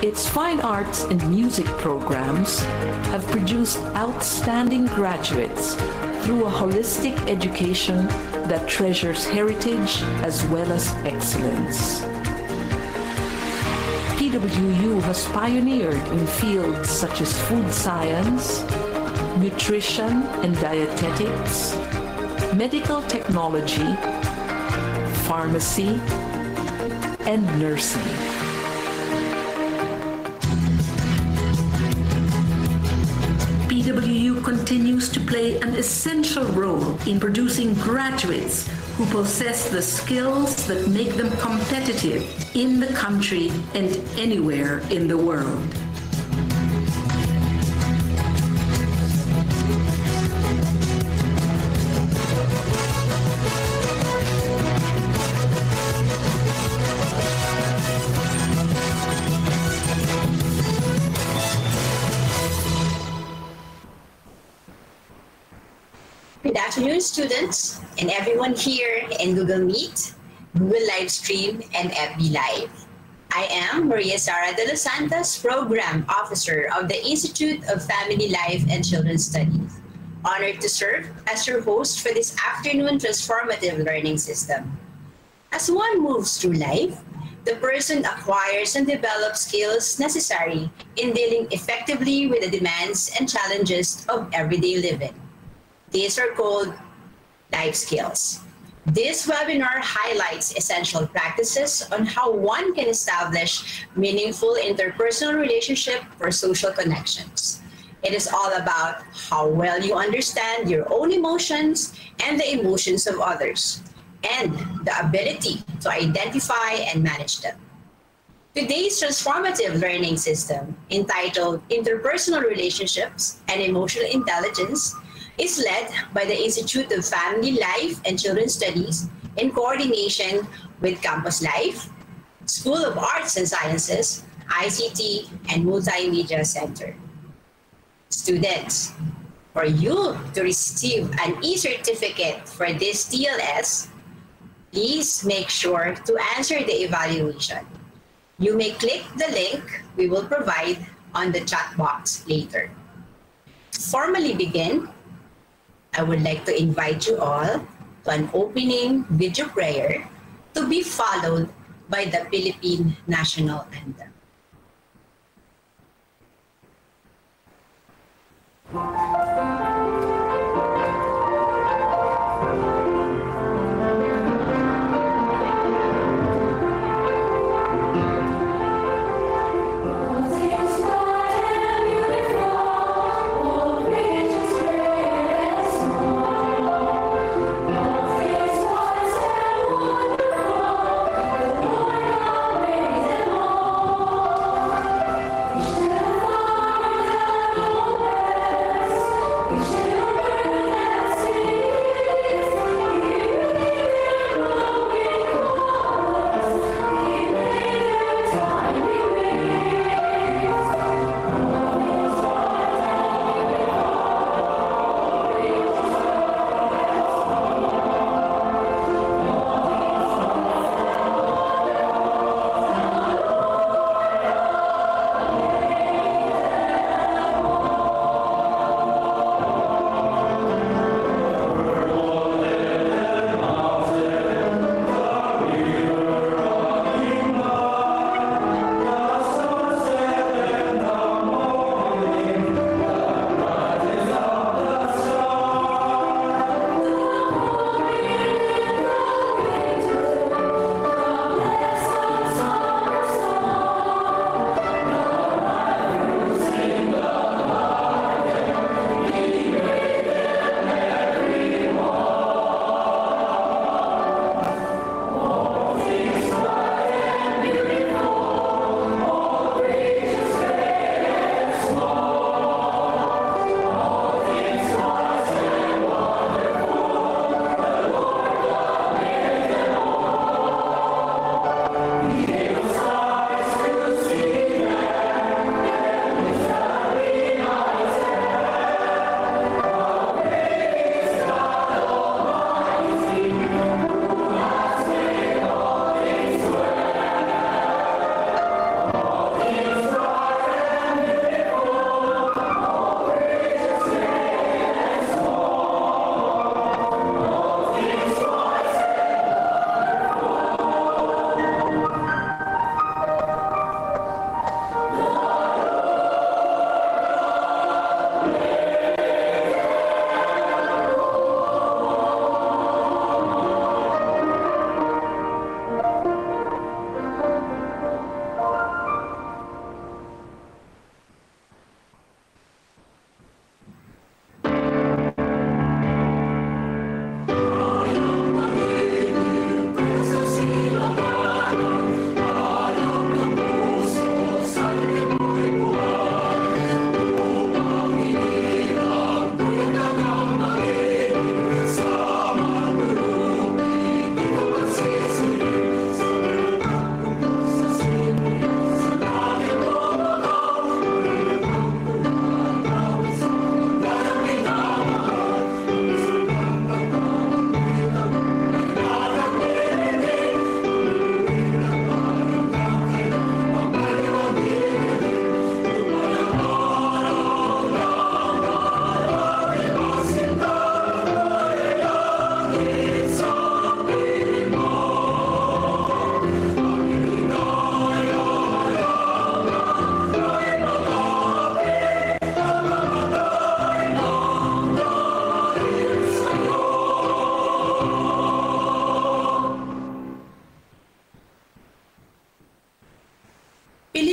Its fine arts and music programs have produced outstanding graduates through a holistic education that treasures heritage as well as excellence. PWU has pioneered in fields such as food science, nutrition and dietetics, medical technology, pharmacy, and nursing. PWU continues to play an essential role in producing graduates who possess the skills that make them competitive in the country and anywhere in the world. Good afternoon, students, and everyone here in Google Meet, Google Livestream, and FB Live. I am Maria Sara de los Santos, Program Officer of the Institute of Family Life and Children's Studies. Honored to serve as your host for this afternoon transformative learning system. As one moves through life, the person acquires and develops skills necessary in dealing effectively with the demands and challenges of everyday living. These are called life skills. This webinar highlights essential practices on how one can establish meaningful interpersonal relationship for social connections. It is all about how well you understand your own emotions and the emotions of others, and the ability to identify and manage them. Today's transformative learning system, entitled Interpersonal Relationships and Emotional Intelligence, is led by the Institute of Family Life and Children's Studies in coordination with Campus Life, School of Arts and Sciences, ICT, and Multimedia Center. Students, for you to receive an e-certificate for this TLS, please make sure to answer the evaluation. You may click the link we will provide on the chat box later. To formally begin, I would like to invite you all to an opening video prayer to be followed by the Philippine National Anthem.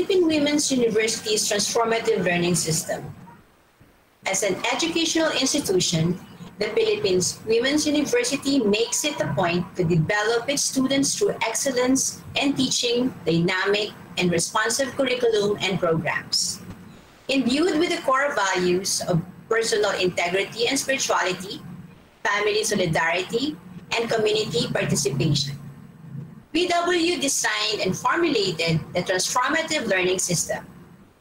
Philippine Women's University's Transformative Learning System. As an educational institution, the Philippines Women's University makes it a point to develop its students through excellence and teaching, dynamic, and responsive curriculum and programs. Imbued with the core values of personal integrity and spirituality, family solidarity, and community participation, PW designed and formulated the Transformative Learning System,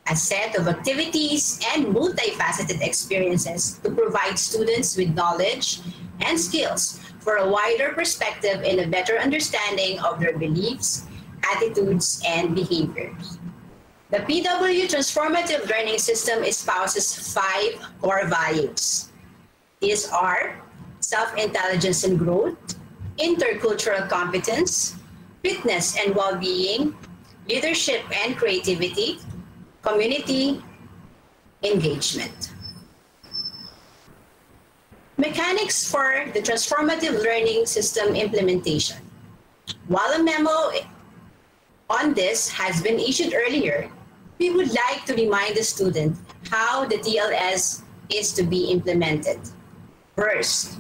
a set of activities and multifaceted experiences to provide students with knowledge and skills for a wider perspective and a better understanding of their beliefs, attitudes, and behaviors. The PW Transformative Learning System espouses 5 core values. These are self-intelligence and growth, intercultural competence, fitness and well-being, leadership and creativity, community engagement. Mechanics for the Transformative Learning System implementation. While a memo on this has been issued earlier, we would like to remind the student how the TLS is to be implemented. First,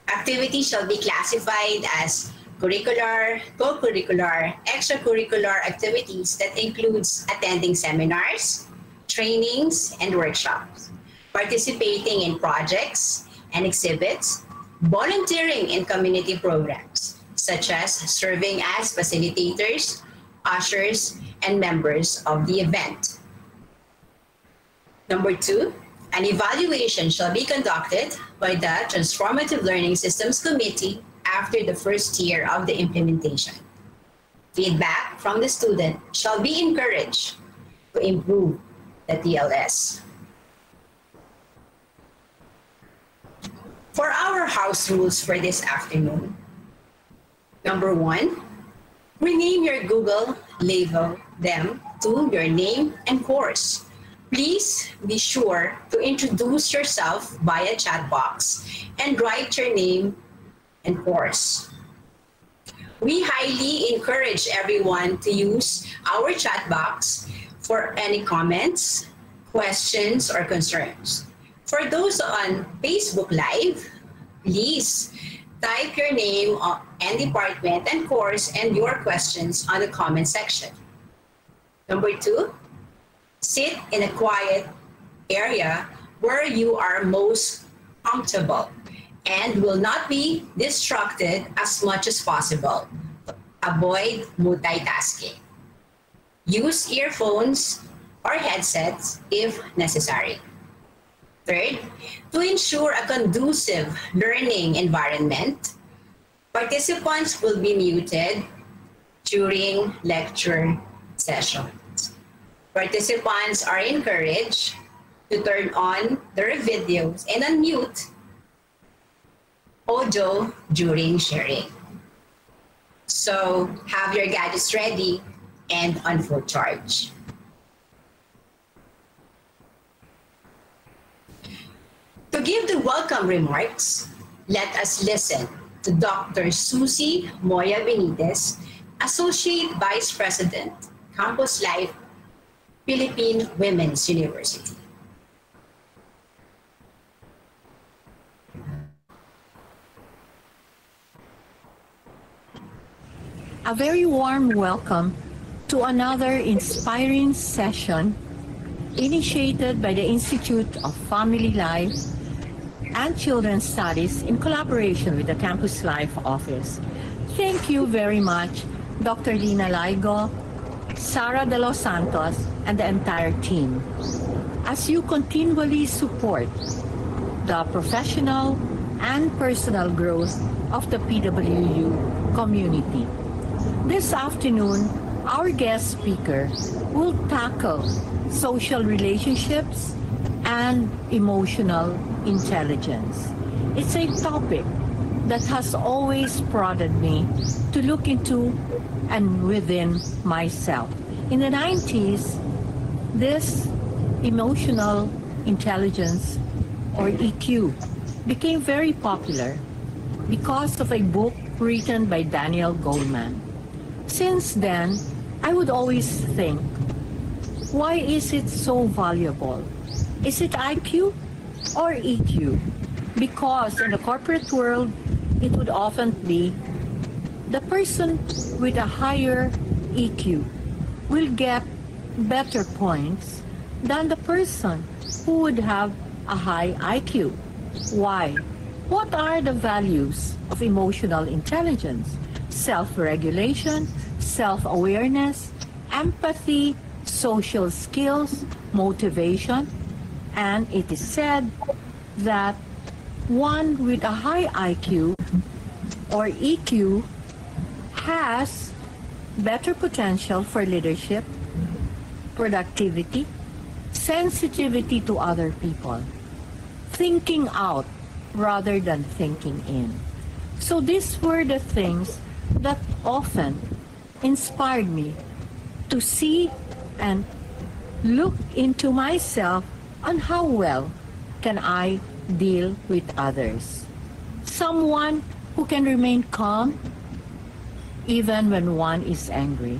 activities shall be classified as curricular, co-curricular, extracurricular activities that includes attending seminars, trainings, and workshops, participating in projects and exhibits, volunteering in community programs, such as serving as facilitators, ushers, and members of the event. Number 2, an evaluation shall be conducted by the Transformative Learning Systems Committee after the first year of the implementation. Feedback from the student shall be encouraged to improve the TLS. For our house rules for this afternoon, number 1, rename your Google, label them to your name and course. Please be sure to introduce yourself via chat box and write your name and course. We highly encourage everyone to use our chat box for any comments, questions, or concerns. For those on Facebook Live, please type your name and department and course and your questions on the comment section. Number 2, sit in a quiet area where you are most comfortable and will not be distracted as much as possible. Avoid multitasking. Use earphones or headsets if necessary. Third, to ensure a conducive learning environment, participants will be muted during lecture sessions. Participants are encouraged to turn on their videos and unmute audio during sharing. So have your gadgets ready and on full charge. To give the welcome remarks, let us listen to Dr. Susie Moya Benitez, Associate Vice President, Campus Life, Philippine Women's University. A very warm welcome to another inspiring session initiated by the Institute of Family Life and Children's Studies in collaboration with the Campus Life Office. Thank you very much, Dr. Lina Laigo, Sara de los Santos, and the entire team, as you continually support the professional and personal growth of the PWU community. This afternoon, our guest speaker will tackle social relationships and emotional intelligence. It's a topic that has always prodded me to look into and within myself. In the 90s, this emotional intelligence, or EQ, became very popular because of a book written by Daniel Goleman. Since then, I would always think Why is it so valuable? Is it IQ or EQ? Because in the corporate world, it would often be the person with a higher EQ will get better points than the person who would have a high IQ. Why? What are the values of emotional intelligence? Self-regulation, self-awareness, empathy, social skills, motivation, and it is said that one with a high IQ or EQ has better potential for leadership, productivity, sensitivity to other people, thinking out rather than thinking in. So these were the things that often inspired me to see and look into myself on how well can I deal with others. Someone who can remain calm even when one is angry.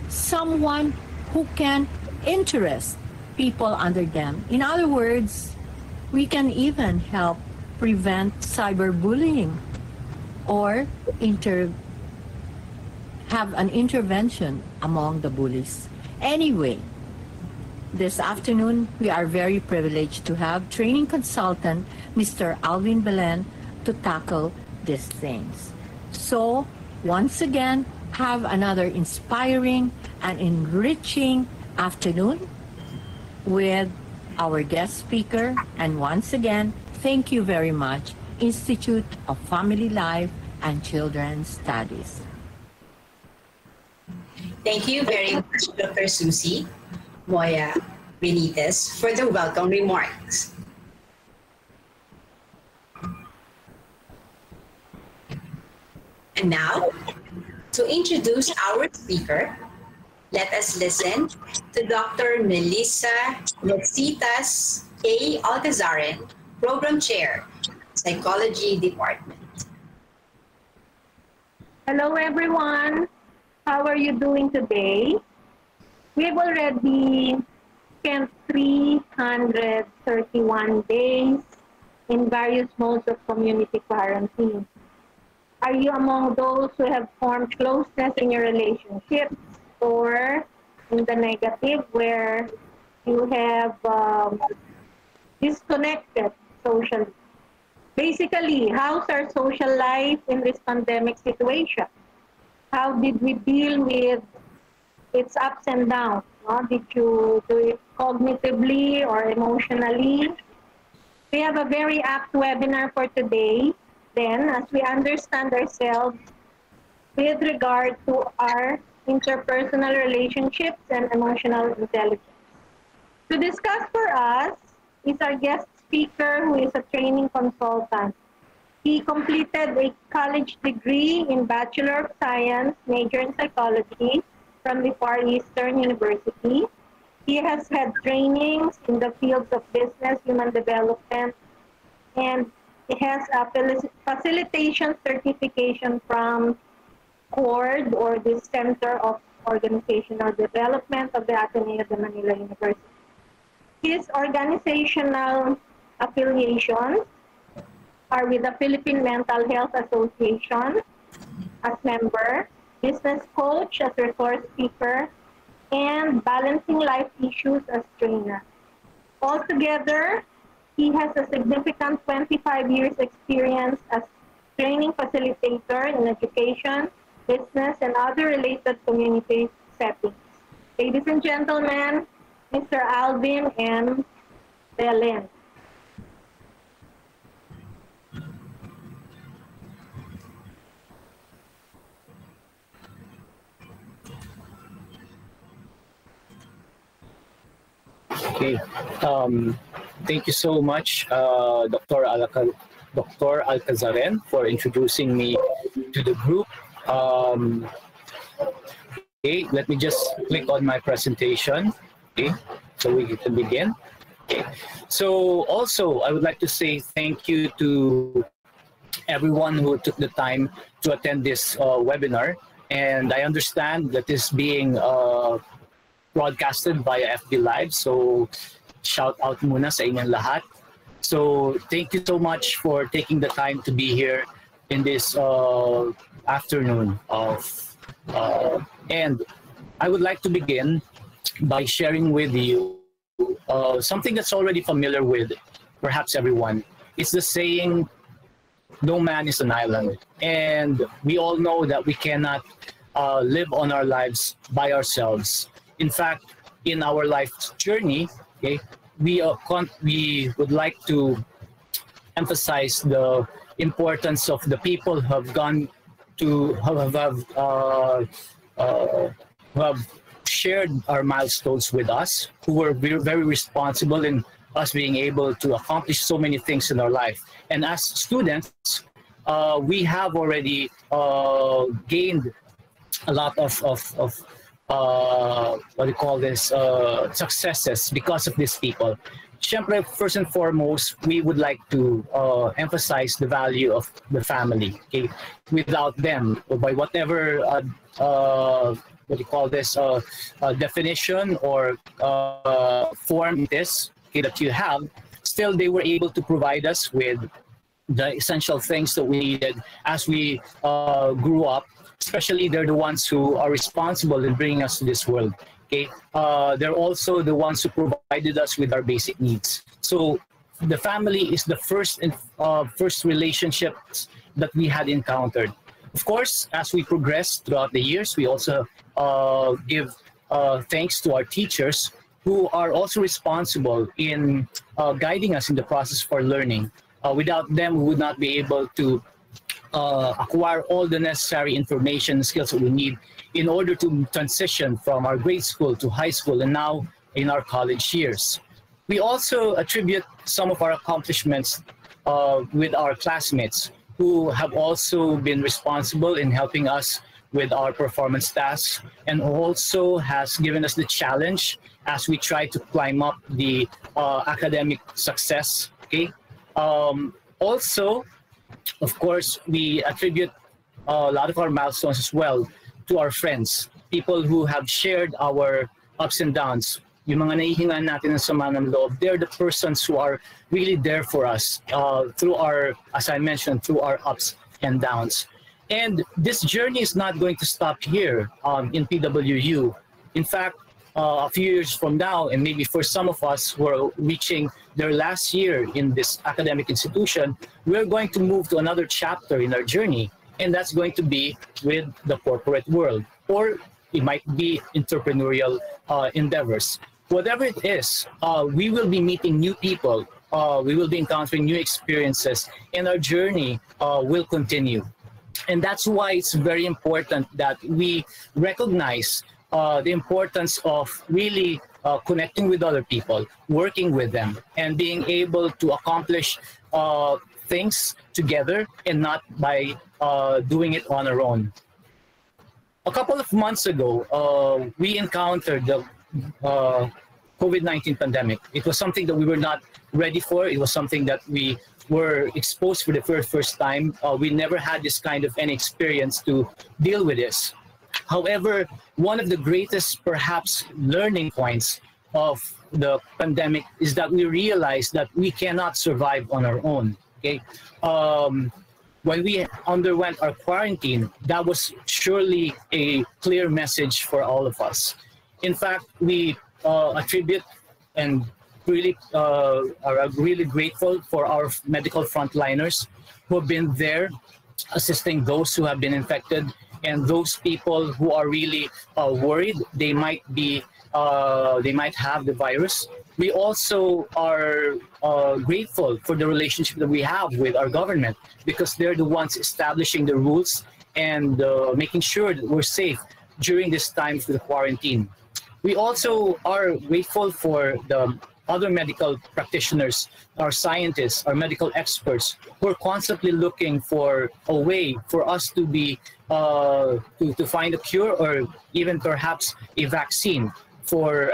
Someone who can interest people under them. In other words, we can even help prevent cyberbullying or have an intervention among the bullies. Anyway, this afternoon, we are very privileged to have training consultant, Mr. Alvin Belen, to tackle these things. So, once again, have another inspiring and enriching afternoon with our guest speaker. And once again, thank you very much, Institute of Family Life and Children's Studies. Thank you very much, Dr. Susie Moya Benitez, for the welcome remarks. And now, to introduce our speaker, let us listen to Dr. Melissa Lexitas A. Alcazaran, Program Chair, Psychology Department. Hello, everyone. How are you doing today? We have already spent 331 days in various modes of community quarantine. Are you among those who have formed closeness in your relationships, or in the negative where you have disconnected socially? Basically, how's our social life in this pandemic situation? How did we deal with its ups and downs? Did you do it cognitively or emotionally? We have a very apt webinar for today. Then, as we understand ourselves with regard to our interpersonal relationships and emotional intelligence. To discuss for us is our guest speaker, who is a training consultant. He completed a college degree in Bachelor of Science, major in psychology, from the Far Eastern University. He has had trainings in the fields of business, human development, and he has a facilitation certification from CORD, or the Center of Organizational Development of the Ateneo de Manila University. His organizational affiliations are with the Philippine Mental Health Association as member, business coach as resource speaker, and balancing life issues as trainer. Altogether, he has a significant 25 years experience as training facilitator in education, business, and other related community settings. Ladies and gentlemen, Mr. Alvin M. Belen. Okay. Thank you so much, Dr. Alcazaran, for introducing me to the group. Okay, let me just click on my presentation. Okay, so we can begin. Okay, so also I would like to say thank you to everyone who took the time to attend this webinar. And I understand that this being broadcasted via FB Live. So shout out muna sa inyong lahat. So thank you so much for taking the time to be here in this afternoon of and I would like to begin by sharing with you something that's already familiar with perhaps everyone. It's the saying, no man is an island. And we all know that we cannot live on our lives by ourselves. In fact, in our life journey, okay, we would like to emphasize the importance of the people who have gone to who have shared our milestones with us, who were very responsible in us being able to accomplish so many things in our life. And as students, we have already gained a lot of what do you call this, successes because of these people. Siyempre, first and foremost, we would like to emphasize the value of the family. Okay? Without them, or by whatever what do you call this, definition or form it is, okay, that you have, still they were able to provide us with the essential things that we needed as we grew up. Especially, they're the ones who are responsible in bringing us to this world. Okay, they're also the ones who provided us with our basic needs. So the family is the first relationships that we had encountered. Of course, as we progress throughout the years, we also give thanks to our teachers who are also responsible in guiding us in the process for learning. Without them, we would not be able to acquire all the necessary information and skills that we need in order to transition from our grade school to high school and now in our college years. We also attribute some of our accomplishments with our classmates who have also been responsible in helping us with our performance tasks and also has given us the challenge as we try to climb up the academic success. Okay. Also, of course, we attribute a lot of our milestones as well to our friends, people who have shared our ups and downs. Yung mga nahihingan natin ng sama ng loob, they're the persons who are really there for us through our, as I mentioned, through our ups and downs. And this journey is not going to stop here in PWU. In fact, a few years from now, and maybe for some of us who are reaching their last year in this academic institution, we're going to move to another chapter in our journey, and that's going to be with the corporate world, or it might be entrepreneurial endeavors. Whatever it is, we will be meeting new people, we will be encountering new experiences, and our journey will continue. And that's why it's very important that we recognize the importance of really connecting with other people, working with them, and being able to accomplish things together and not by doing it on our own. A couple of months ago, we encountered the COVID-19 pandemic. It was something that we were not ready for. It was something that we were exposed for the first time. We never had this kind of any experience to deal with this. However, one of the greatest, perhaps, learning points of the pandemic is that we realized that we cannot survive on our own. Okay, when we underwent our quarantine, that was surely a clear message for all of us. In fact, we attribute and really are really grateful for our medical frontliners who have been there assisting those who have been infected and those people who are really worried they might have the virus. We also are grateful for the relationship that we have with our government because they're the ones establishing the rules and making sure that we're safe during this time of the quarantine. We also are grateful for the other medical practitioners, our scientists, our medical experts, who are constantly looking for a way for us to be to find a cure or even perhaps a vaccine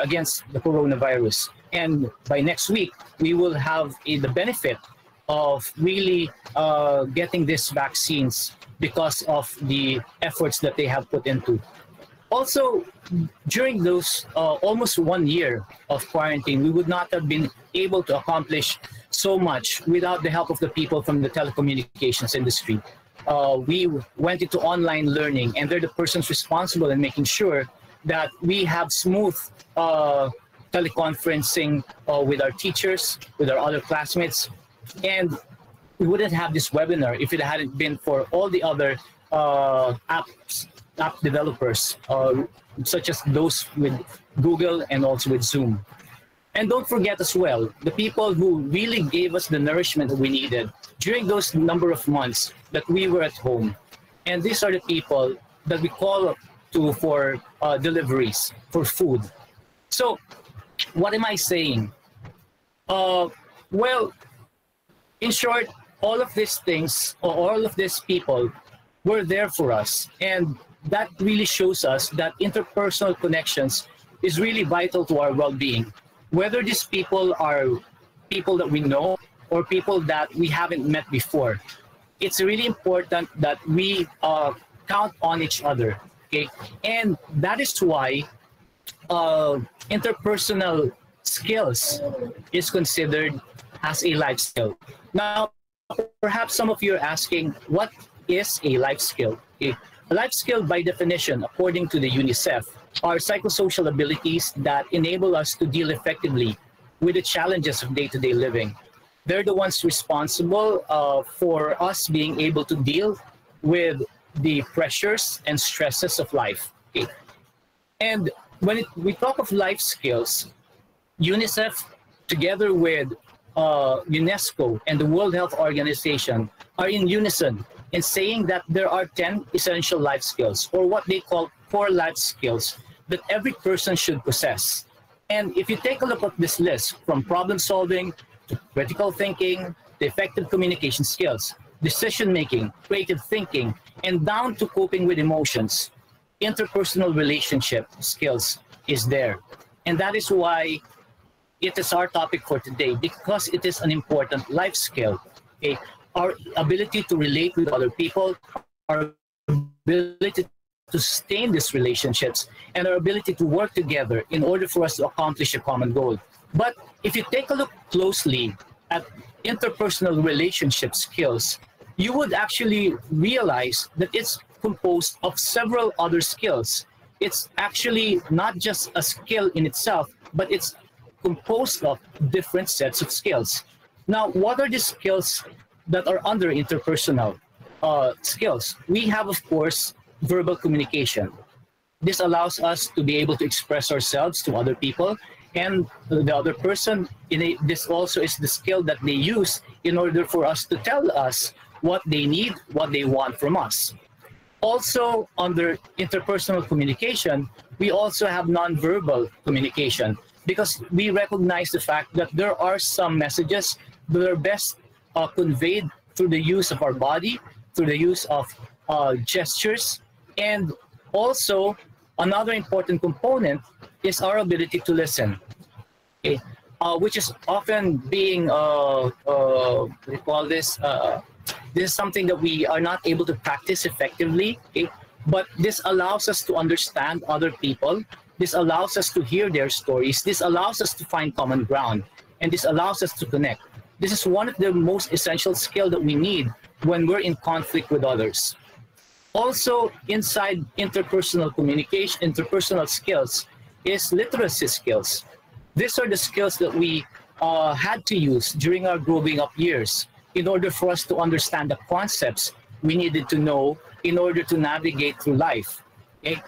against the coronavirus. And by next week, we will have the benefit of really getting these vaccines because of the efforts that they have put into. Also, during those almost 1 year of quarantine, we would not have been able to accomplish so much without the help of the people from the telecommunications industry. We went into online learning, and they're the persons responsible in making sure that we have smooth teleconferencing with our teachers, with our other classmates, and we wouldn't have this webinar if it hadn't been for all the other app developers, such as those with Google and also with Zoom. And don't forget as well, the people who really gave us the nourishment that we needed during those number of months that we were at home. And these are the people that we call to for deliveries, for food. So what am I saying? Well, in short, all of these things, or all of these people were there for us. And that really shows us that interpersonal connections is really vital to our well-being. Whether these people are people that we know or people that we haven't met before, it's really important that we count on each other. Okay, and that is why interpersonal skills is considered as a life skill. Now, perhaps some of you are asking, what is a life skill? Okay. A life skill, by definition, according to the UNICEF, are psychosocial abilities that enable us to deal effectively with the challenges of day-to-day living. They're the ones responsible for us being able to deal with the pressures and stresses of life. Okay. And when we talk of life skills, UNICEF, together with UNESCO and the World Health Organization, are in unison in saying that there are 10 essential life skills, or what they call core life skills, that every person should possess. And if you take a look at this list, from problem solving to critical thinking, to effective communication skills, decision making, creative thinking, and down to coping with emotions, interpersonal relationship skills is there. And that is why it is our topic for today, because it is an important life skill. Okay? Our ability to relate with other people, our ability to sustain these relationships, and our ability to work together in order for us to accomplish a common goal. But if you take a look closely at interpersonal relationship skills, you would actually realize that it's composed of several other skills. It's actually not just a skill in itself, but it's composed of different sets of skills. Now, what are the skills that are under interpersonal skills? We have, of course, verbal communication. This allows us to be able to express ourselves to other people, and the other person, this also is the skill that they use in order for us to tell us what they need, what they want from us. Also, under interpersonal communication, we also have nonverbal communication, because we recognize the fact that there are some messages that are best conveyed through the use of our body, through the use of gestures, and also another important component is our ability to listen, okay? Which is often being, we call this, this is something that we are not able to practice effectively, okay? But this allows us to understand other people. This allows us to hear their stories. This allows us to find common ground, and this allows us to connect. This is one of the most essential skills that we need when we're in conflict with others. Also, inside interpersonal communication, interpersonal skills is literacy skills. These are the skills that we had to use during our growing up years in order for us to understand the concepts we needed to know in order to navigate through life. Okay?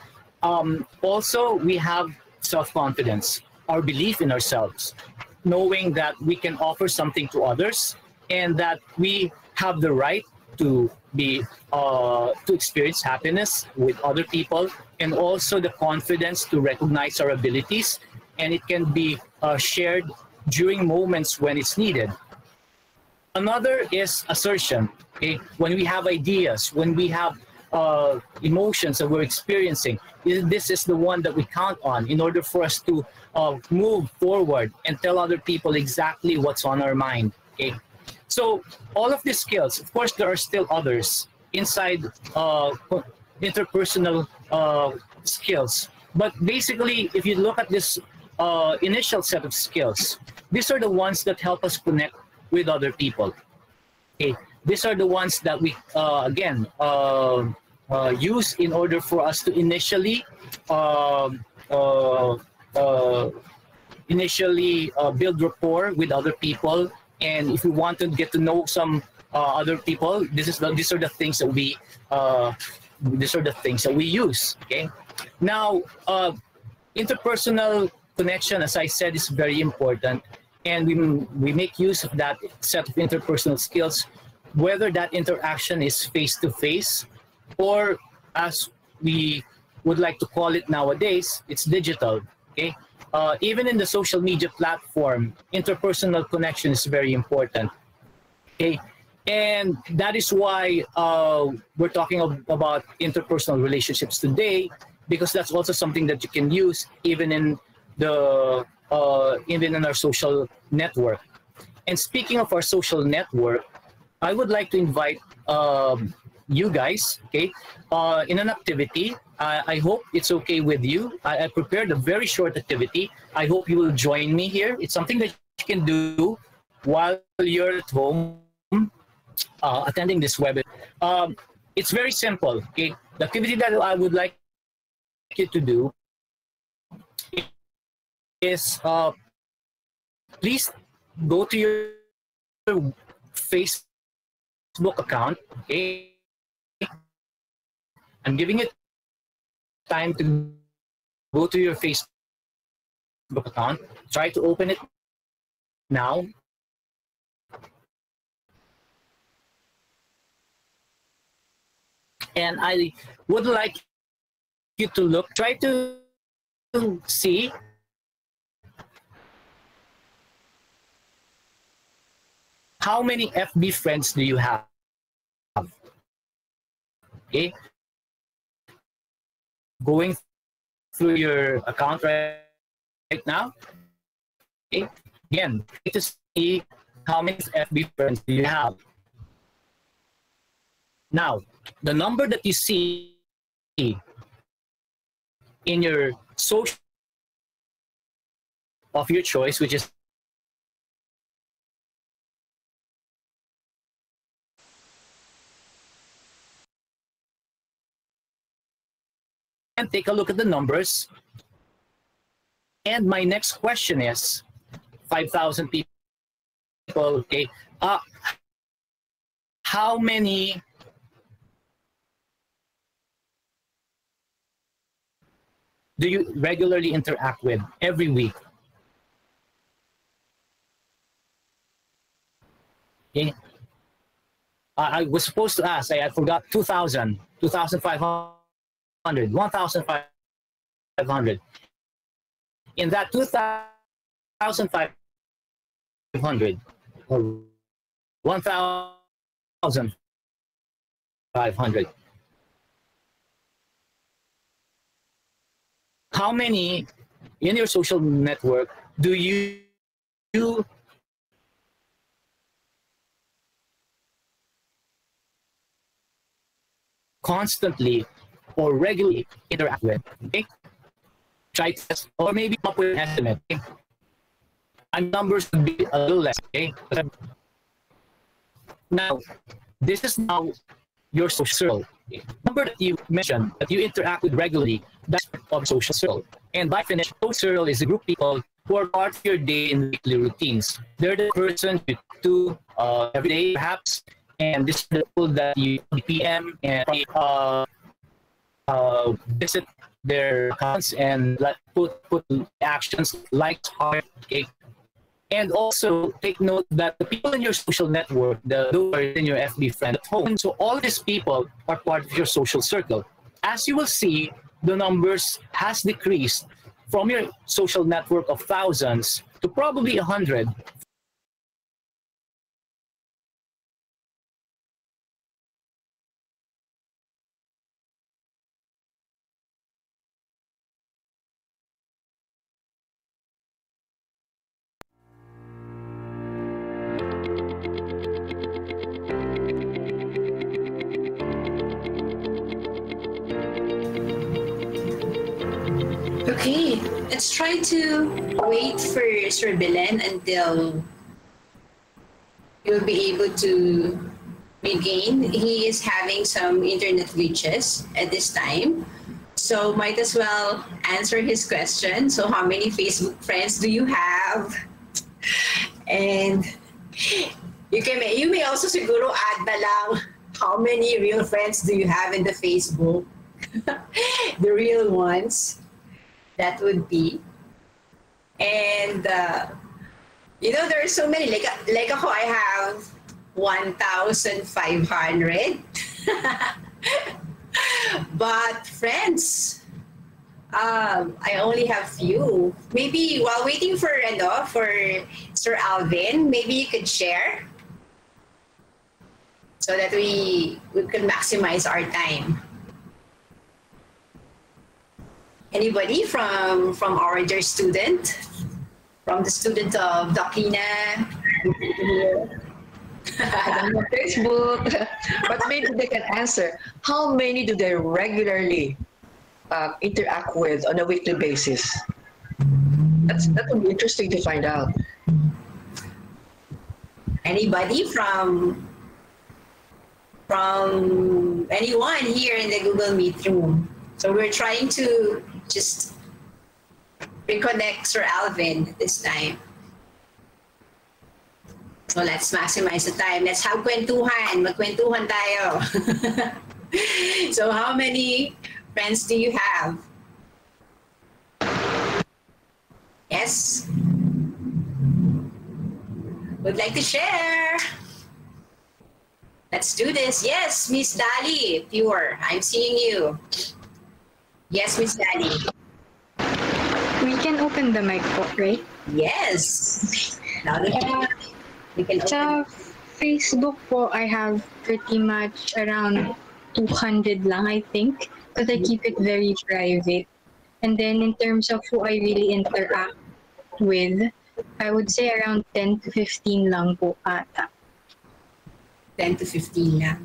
Also, we have self-confidence, our belief in ourselves, knowing that we can offer something to others and that we have the right to be to experience happiness with other people, and also the confidence to recognize our abilities, and it can be shared during moments when it's needed. Another is assertion. Okay? When we have ideas, when we have emotions that we're experiencing, this is the one that we count on in order for us to move forward and tell other people exactly what's on our mind. Okay? So all of these skills, of course, there are still others inside interpersonal skills. But basically, if you look at this initial set of skills, these are the ones that help us connect with other people. Okay, these are the ones that we use in order for us to initially build rapport with other people. And if we want to get to know some other people, these are the things that we use. Okay, now interpersonal connection, as I said, is very important, and we make use of that set of interpersonal skills, whether that interaction is face to face, or as we would like to call it nowadays, it's digital. Okay, even in the social media platform, interpersonal connection is very important. Okay, and that is why we're talking about interpersonal relationships today, because that's also something that you can use even in our social network. And speaking of our social network, I would like to invite you guys, okay, in an activity. I hope it's okay with you. I prepared a very short activity. I hope you will join me here. It's something that you can do while you're at home attending this webinar. It's very simple. Okay, the activity that I would like you to do is please go to your Facebook account. Okay, I'm giving it time to go to your Facebook account. Try to open it now. And I would like you to try to see how many FB friends do you have. Okay, going through your account right now. Okay, again, try to see how many FB friends do you have. Now, the number that you see in your social of your choice, which is and take a look at the numbers. And my next question is 5,000 people. Okay, how many do you regularly interact with every week? Okay. I was supposed to ask, I forgot 2,000, 2,500, 1,500. In that 2,500 or 1,500, how many in your social network do you constantly or regularly interact with? Okay, try to test, or maybe come up with an estimate. Okay? And numbers would be a little less. Okay, now this is now your social circle. Okay? Number that you mentioned that you interact with regularly, that's of social circle. And by definition, social circle is a group of people who are part of your day and weekly routines. They're the person you talk to every day, perhaps, and this is the people that you PM and visit their accounts and put actions, likes, heart. Okay? And also take note that the people in your social network, those are in your FB friend at home, so all these people are part of your social circle. As you will see, the numbers has decreased from your social network of thousands to probably 100. let's try to wait for Sir Belen until you'll be able to regain. He is having some internet glitches at this time. So might as well answer his question. So how many Facebook friends do you have? And you may also siguro add na lang, how many real friends do you have in the Facebook? The real ones. That would be. And there are so many. Like ako, I have 1,500. But friends, I only have few. Maybe while waiting for Sir Alvin, maybe you could share so that we can maximize our time. Anybody from our dear student, from the student of Dakina? On Facebook, but maybe they can answer. How many do they regularly interact with on a weekly basis? That would be interesting to find out. Anybody from anyone here in the Google Meet room? So we're trying to just reconnect Sir Alvin this time. So let's maximize the time. Let's have kwentuhan. Magkwentuhan tayo. So how many friends do you have? Yes? Would like to share? Let's do this. Yes, Miss Dali, pure. I'm seeing you. Yes, Miss Dali. We can open the mic po, right? Yes. Now that we can Sa open. Facebook po, I have pretty much around 200 lang, I think, because I keep it very private. And then in terms of who I really interact with, I would say around 10 to 15 lang po ata. 10 to 15 lang.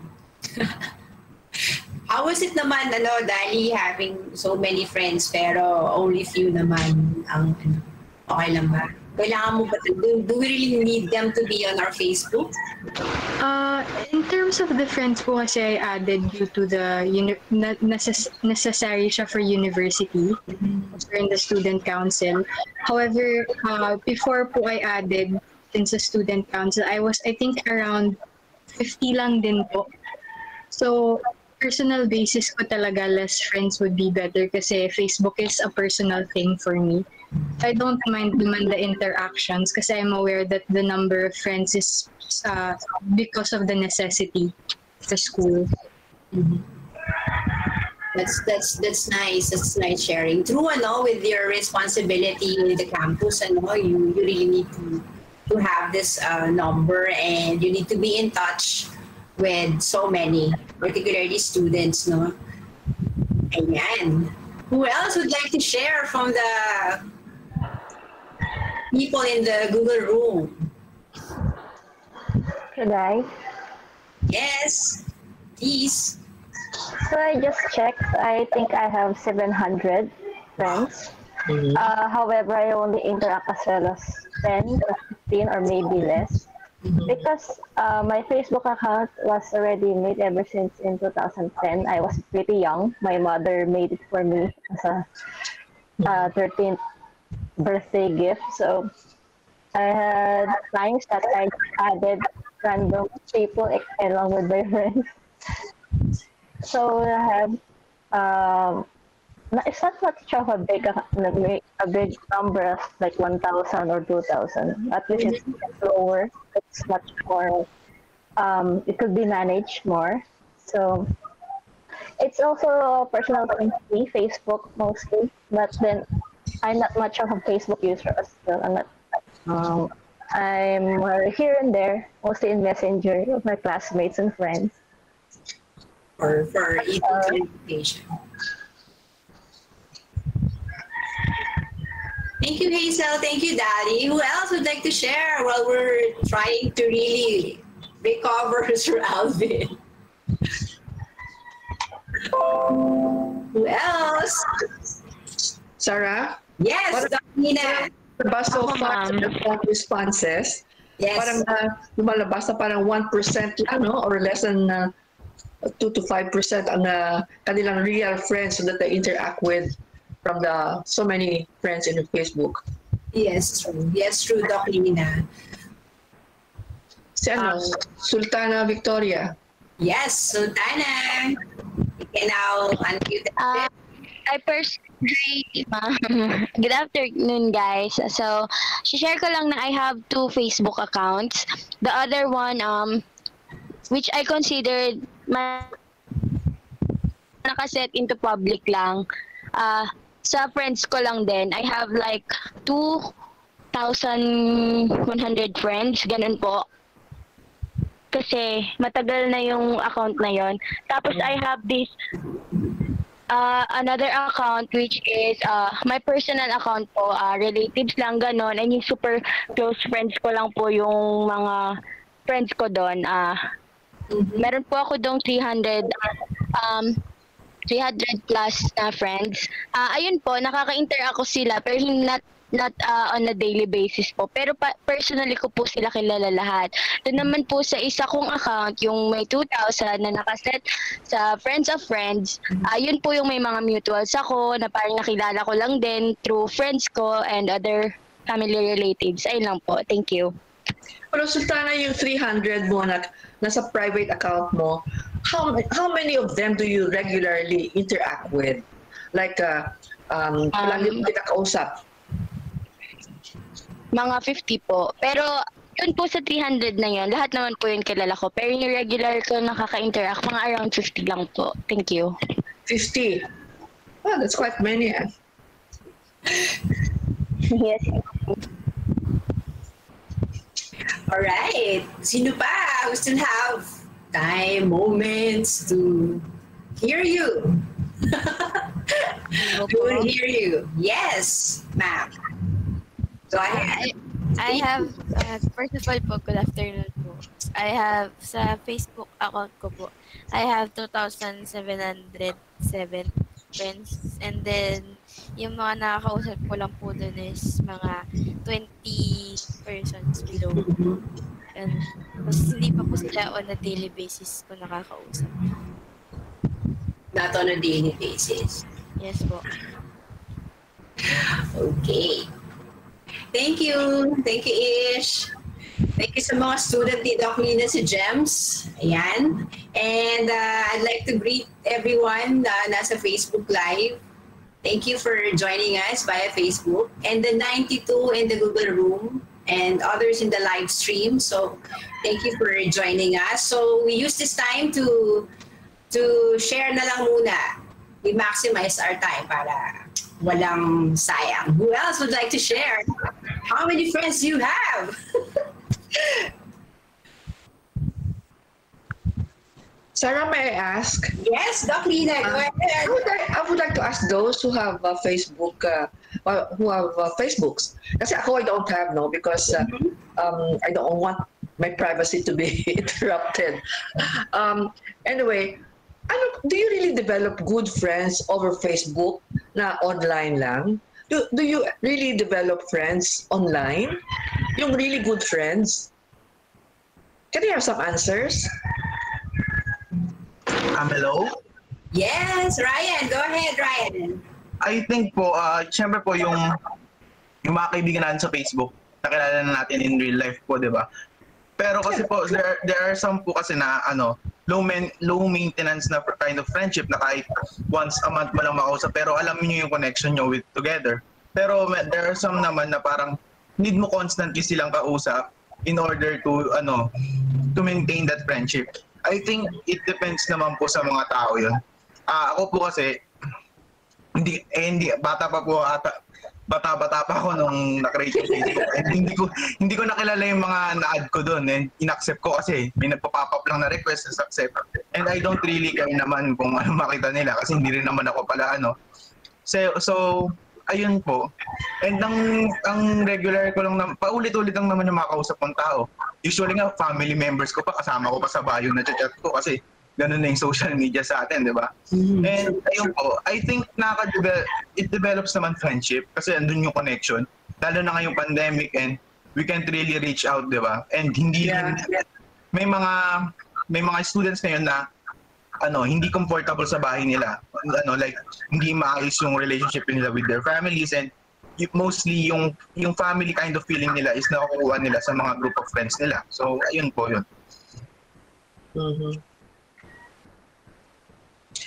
How was it naman, Dali, having so many friends pero only few naman ang okay lang ba? Kailangan mo ba, do we really need them to be on our Facebook? In terms of the friends po kasi I added due to the necessary siya for university or in the student council. However, before po I added in sa student council, I think around 50 lang din po. So, personal basis ko talaga less friends would be better kasi Facebook is a personal thing for me. I don't mind naman the interactions kasi I'm aware that the number of friends is because of the necessity for school. Mm-hmm. That's nice. That's nice sharing. True, with your responsibility in the campus, you really need to have this number, and you need to be in touch with so many, particularly students, no? Ayan. Who else would like to share from the people in the Google room? Should I? Yes, please. So I just checked. I think I have 700 friends. Mhm. However, I only interact as well as 10 or 15 or maybe less. Because my Facebook account was already made ever since in 2010. I was pretty young. My mother made it for me as a 13th birthday gift. So I had times that I added random people along with my friends. So I have it's not much of a big number, like 1,000 or 2,000. At least it's lower. It's much more. It could be managed more. So it's also a personal thing to me, Facebook mostly. But then I'm not much of a Facebook user as well. I'm here and there, mostly in Messenger with my classmates and friends. Or for easy communication. Thank you, Hazel. Thank you, Daddy. Who else would like to share while we're trying to really recover Sir Alvin? Who else? Sarah? Yes, Parang- Doc Nina. Diba, so Ako, far ma'am. sa responses, Yes. parang lumalabas na parang 1% lang, no? Or less than 2 to 5% ang kanilang real friends that they interact with from the so many friends in Facebook. Yes, true. Yes, true, Doc Nina. Si Sultana Victoria. Yes, Sultana. You can now unmute the Hi, ma'am. Good afternoon, guys. So, share ko lang na I have 2 Facebook accounts. The other one, which I considered nakaset into public lang. Sa friends ko lang din, I have like 2,100 friends, ganun po. Kasi matagal na yung account na yon. Tapos I have this another account which is my personal account po, relatives lang ganon, and yung super close friends ko lang po yung mga friends ko doon. Meron po ako dong 300 plus na friends. Ayun po, nakaka-interact ako sila pero not on a daily basis po. Pero personally ko po sila kilala lahat. Doon naman po sa isa kong account, yung may 2,000 na nakaset sa Friends of Friends, yun po yung may mga mutuals ako na parang nakilala ko lang din through friends ko and other family relatives. Ayun lang po. Thank you. Pero Sultana, yung 300 mo na nasa private account mo, how many of them do you regularly interact with? Like, palagi mo kinakausap? Mga 50 po. Pero yun po sa 300 na yun, lahat naman po yun kilala ko. Pero yung regular ko nakaka-interact, mga around 50 lang po. Thank you. 50? Well, that's quite many. Yes. Alright. Sino pa who still have time, moments to hear you? We will hear you. Yes, ma'am. Go ahead. I have, first of all po, good afternoon po. I have, sa Facebook account ko po, I have 2,707 friends. And then, yung mga nakakausap ko lang po dun is mga 20 persons below. And, tapos hindi pa po sila on a daily basis ko nakakausap. Not on a daily basis. Yes po. Okay. Thank you. Thank you, Ish. Thank you sa mga student ni Doc Nina si Gems. Ayan. And I'd like to greet everyone na nasa Facebook Live. Thank you for joining us via Facebook. And the 92 in the Google Room and others in the live stream. So thank you for joining us. So we use this time to share na lang muna. We maximize our time para walang sayang. Who else would like to share? How many friends do you have? Sarah, may I ask? Yes, Doc Lina, go ahead. I would like to ask those who have Facebook, who have Facebooks. Kasi ako, I don't have, no, because I don't want my privacy to be interrupted. Anyway, do you really develop good friends over Facebook na online lang? Do you really develop friends online? Yung really good friends? Can you have some answers? Hello? Yes, Ryan. Go ahead, Ryan. I think po, syempre po yung mga kaibigan natin sa Facebook, nakilala na natin in real life po, di ba? Pero kasi po, there are some po kasi na low maintenance na kind of friendship na kahit once a month mo lang makausap pero alam niyo yung connection nyo with together. Pero there are some naman na parang need mo constantly silang kausap in order to maintain that friendship. I think it depends naman po sa mga tao yun. Ako po kasi hindi bata pa ako nung na-create yung Facebook. hindi ko nakilala yung mga na-add ko doon and in-accept ko kasi may nagpa-pop up lang na request as accept. And I don't really care naman kung ano makita nila kasi hindi rin naman ako pala So ayun po. And ang regular ko lang paulit-ulit lang naman yung makakausap kong tao. Usually nga family members ko pa kasama ko pa sa bio na chat ko kasi ganun na yung social media sa atin, di ba? And ayun po, I think it develops naman friendship kasi andun yung connection. Lalo na ngayong pandemic and we can't really reach out, di ba? And may mga students ngayon na hindi comfortable sa bahay nila. Like hindi maayos yung relationship nila with their families, and mostly yung family kind of feeling nila is nakukuha nila sa mga group of friends nila. So ayun po yun.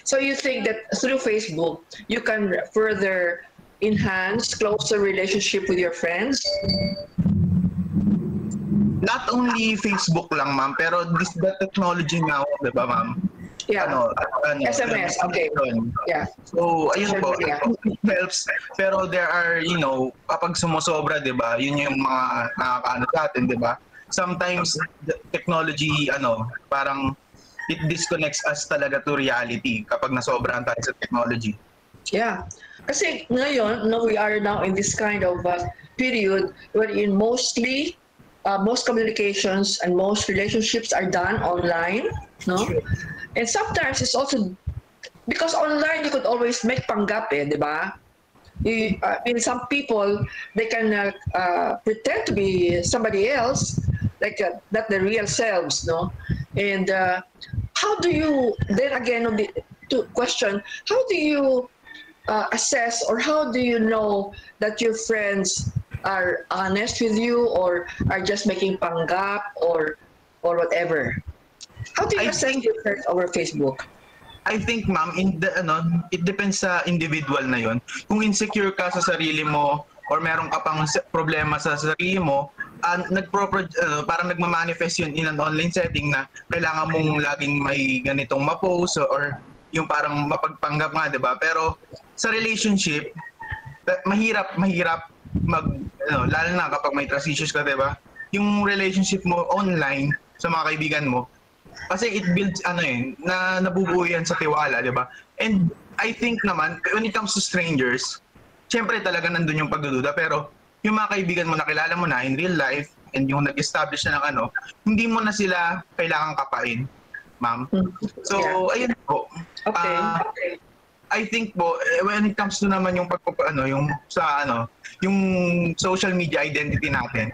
So you think that through Facebook you can further enhance closer relationship with your friends? Not only Facebook lang, ma'am, pero the technology now, di ba, ma'am? Yeah. SMS, okay. Yeah. So, ayun po, it helps. Pero there are, kapag sumusobra, di ba, yun yung mga nakakaano sa atin, di ba? Sometimes, the technology, parang it disconnects us talaga to reality kapag nasobrahan tayo sa technology. Yeah. Kasi ngayon, we are now in this kind of period wherein most communications and most relationships are done online, no? And sometimes it's also because online you could always make panggap, di ba? Some people, they can pretend to be somebody else, like not the real selves, no? And how do you then again to question? How do you assess or how do you know that your friends are honest with you or are just making panggap or whatever? How do you assess your friends over Facebook? I think, ma'am, it depends sa individual na yon. Kung insecure ka sa sarili mo or meron ka pang problema sa sarili mo, parang nagmamanifest yun in an online setting na kailangan mong laging may ganitong ma-post or yung parang mapagpanggap nga, di ba? Pero sa relationship, mahirap lalo na kapag may trust issues ka, di ba? Yung relationship mo online sa mga kaibigan mo, kasi it builds na nabubuo yan sa tiwala, di ba? And I think naman, when it comes to strangers, syempre talaga nandun yung pagdududa, pero yung mga kaibigan mo na kilala mo na in real life and yung nag-establish na ng hindi mo na sila kailangang kapain, ma'am. So, ayun po. Okay. I think po, when it comes to naman yung yung social media identity natin,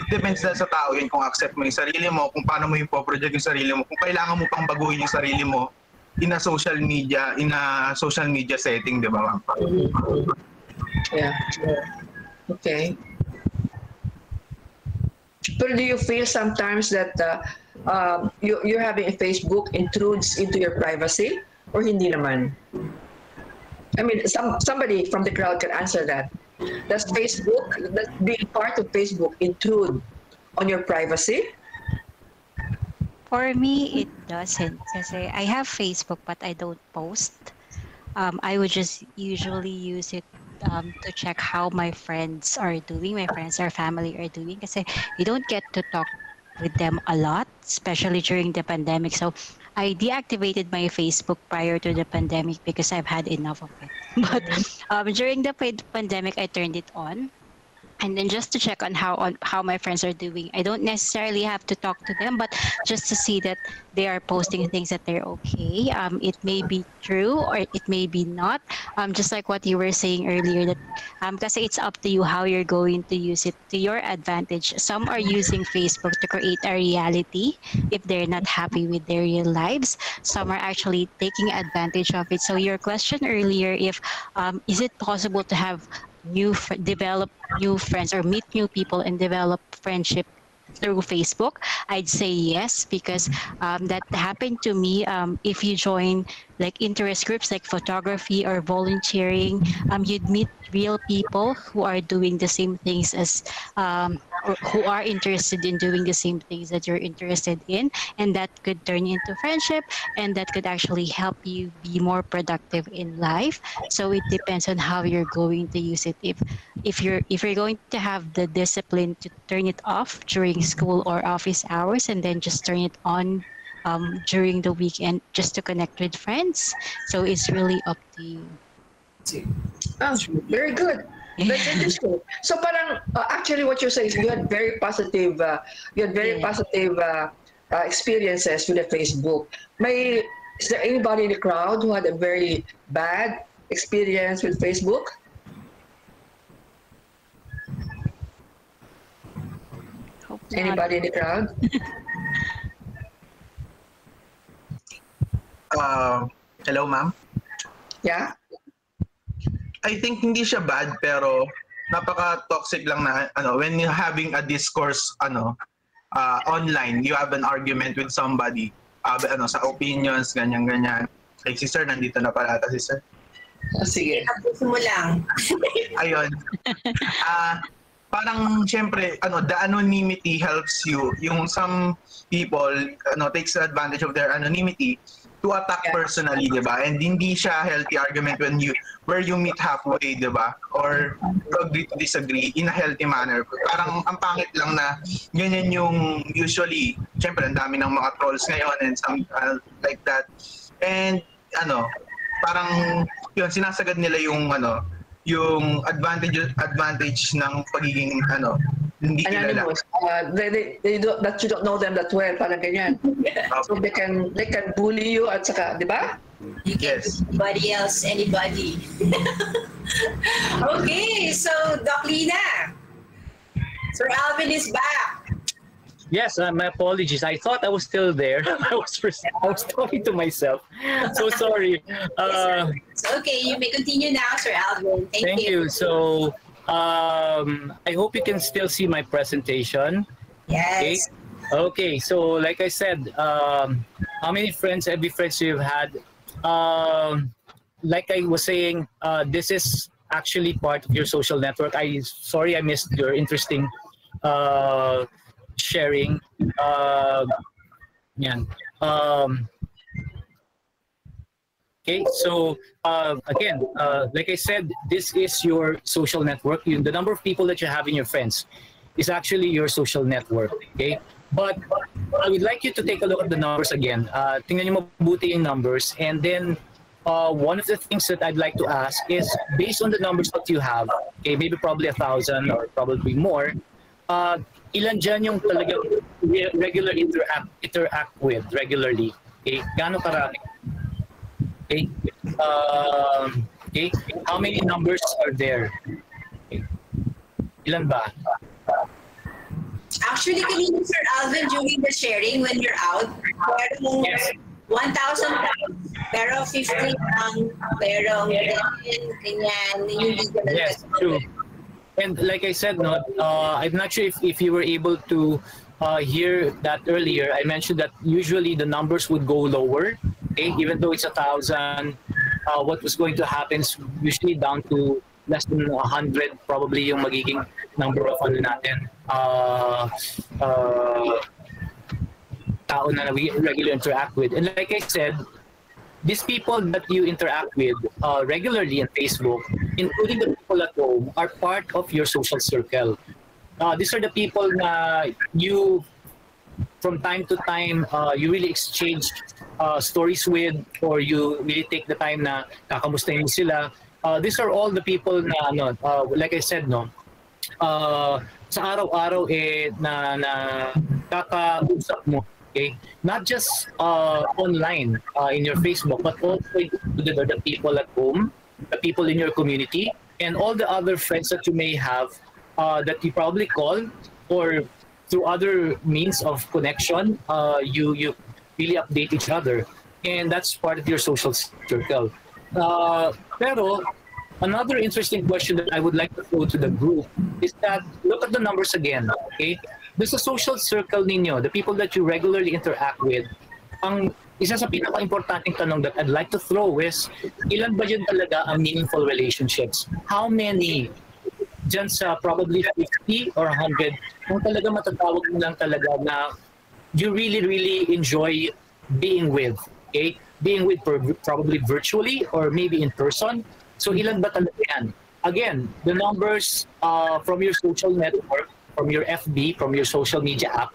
it depends na sa tao yun kung accept mo yung sarili mo, kung paano mo yung project yung sarili mo, kung kailangan mo pang baguhin yung sarili mo in a social media setting, di ba, ma'am? Yeah. Okay. But do you feel sometimes that you're having a Facebook intrudes into your privacy or hindi naman? I mean, somebody from the crowd can answer that. Does being part of Facebook intrude on your privacy? For me, it doesn't. Kasi I have Facebook, but I don't post. I would just usually use it to check how my friends are doing, my friends or family are doing. Kasi you don't get to talk with them a lot, especially during the pandemic. So I deactivated my Facebook prior to the pandemic because I've had enough of it. But during the pandemic, I turned it on. And then just to check on how my friends are doing. I don't necessarily have to talk to them, but just to see that they are posting things that they're okay. It may be true or it may be not. Just like what you were saying earlier, that kasi it's up to you how you're going to use it to your advantage. Some are using Facebook to create a reality if they're not happy with their real lives. Some are actually taking advantage of it. So your question earlier, if is it possible to have develop new friends or meet new people and develop friendship through Facebook? I'd say yes, because that happened to me. If you join like interest groups like photography or volunteering, you'd meet real people who are doing the same things as or who are interested in doing the same things that you're interested in, and that could turn into friendship, and that could actually help you be more productive in life. So it depends on how you're going to use it. If you're going to have the discipline to turn it off during school or office hours and then just turn it on during the weekend just to connect with friends, so it's really up to you. Oh, very good. That's interesting. So parang actually what you're saying is you had very positive experiences with the Facebook. Is there anybody in the crowd who had a very bad experience with Facebook? Anybody in the crowd? Hello, ma'am. Yeah? I think hindi siya bad, pero napaka-toxic lang na when you're having a discourse online, you have an argument with somebody sa opinions, ganyan. Like si sir, nandito na pala ata si sir. Sige. Tapusin mo lang. Ayun. Parang syempre, the anonymity helps you. Yung some people, takes advantage of their anonymity to attack personally, di ba? And hindi siya healthy argument where you meet halfway, di ba? Or agree to disagree in a healthy manner. Parang ang pangit lang na ganyan yung usually, syempre, ang dami ng mga trolls ngayon and some like that. And parang yun, sinasagad nila yung advantage ng pagiging hindi kilala. Anonymous. That you don't know them that well, parang ganyan. So they can bully you at saka, di ba? You can anybody. Okay, so Doc Lina, Sir Alvin is back. Yes, my apologies. I thought I was still there. I was talking to myself. So sorry. It's okay, you may continue now, Sir Alvin. Thank you. So I hope you can still see my presentation. Yes. Okay. So like I said, how many friends, every friends you've had? Like I was saying, this is actually part of your social network. Sorry I missed your interesting sharing. Okay, so again, like I said, this is your social network. The number of people that you have in your friends is actually your social network. Okay, but I would like you to take a look at the numbers again. Tingnan niyo mabuti yung numbers, and then one of the things that I'd like to ask is, based on the numbers that you have, okay, maybe probably 1,000 or probably more, ilan dyan yung talagang regular interact with regularly? Okay, gaano karami? Okay. Okay. How many numbers are there? Okay. Ilan ba? Actually, kanina Sir Alvin, during the sharing, when you're out, merong 1,000 pero 50 lang, pero ganyan, hindi ka na. Yes, true. And like I said, I'm not sure if you were able to hear that earlier. I mentioned that usually the numbers would go lower. Okay? Even though it's 1,000, what was going to happen is usually down to less than 100, probably yung magiging number of natin, tao na we regularly interact with. And like I said, these people that you interact with regularly on Facebook, including the people at home, are part of your social circle. These are the people na you, from time to time, you really exchange stories with, or you really take the time na kakamustahin mo sila. These are all the people na, like I said, sa araw-araw na kakausap mo. Okay, not just online in your Facebook, but also the people at home, the people in your community, and all the other friends that you may have that you probably call, or through other means of connection, you really update each other, and that's part of your social circle. Pero another interesting question that I would like to throw to the group is that, look at the numbers again. Okay, there's a social circle ninyo, the people that you regularly interact with. Ang isa sa pinaka-importanting tanong that I'd like to throw is, ilan ba yun talaga ang meaningful relationships? How many dyan sa probably 50 or 100 kung talaga matatawag mo lang talaga na you really enjoy being with? Okay, being with probably virtually or maybe in person. So ilan ba talaga yan? Again, the numbers from your social network, from your FB, from your social media app,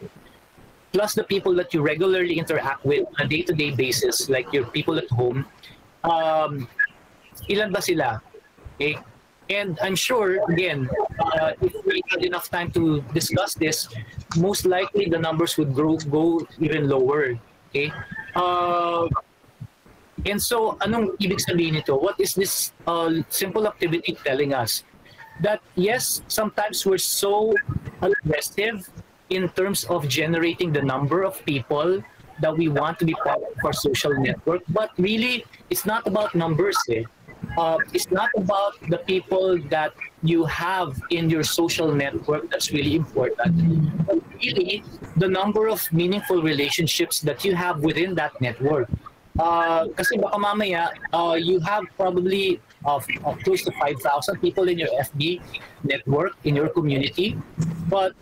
plus the people that you regularly interact with on a day-to-day basis, like your people at home, ilan ba sila? Okay? And I'm sure, again, if we had enough time to discuss this, most likely the numbers would go even lower. Okay? Uh, and so, anong ibig sabihin nito? What is this simple activity telling us? That yes, sometimes we're so aggressive in terms of generating the number of people that we want to be part of our social network, but really, it's not about numbers. It's not about the people that you have in your social network that's really important. But really, the number of meaningful relationships that you have within that network. Kasi baka mamaya, you have probably close to 5,000 people in your FB network, in your community. But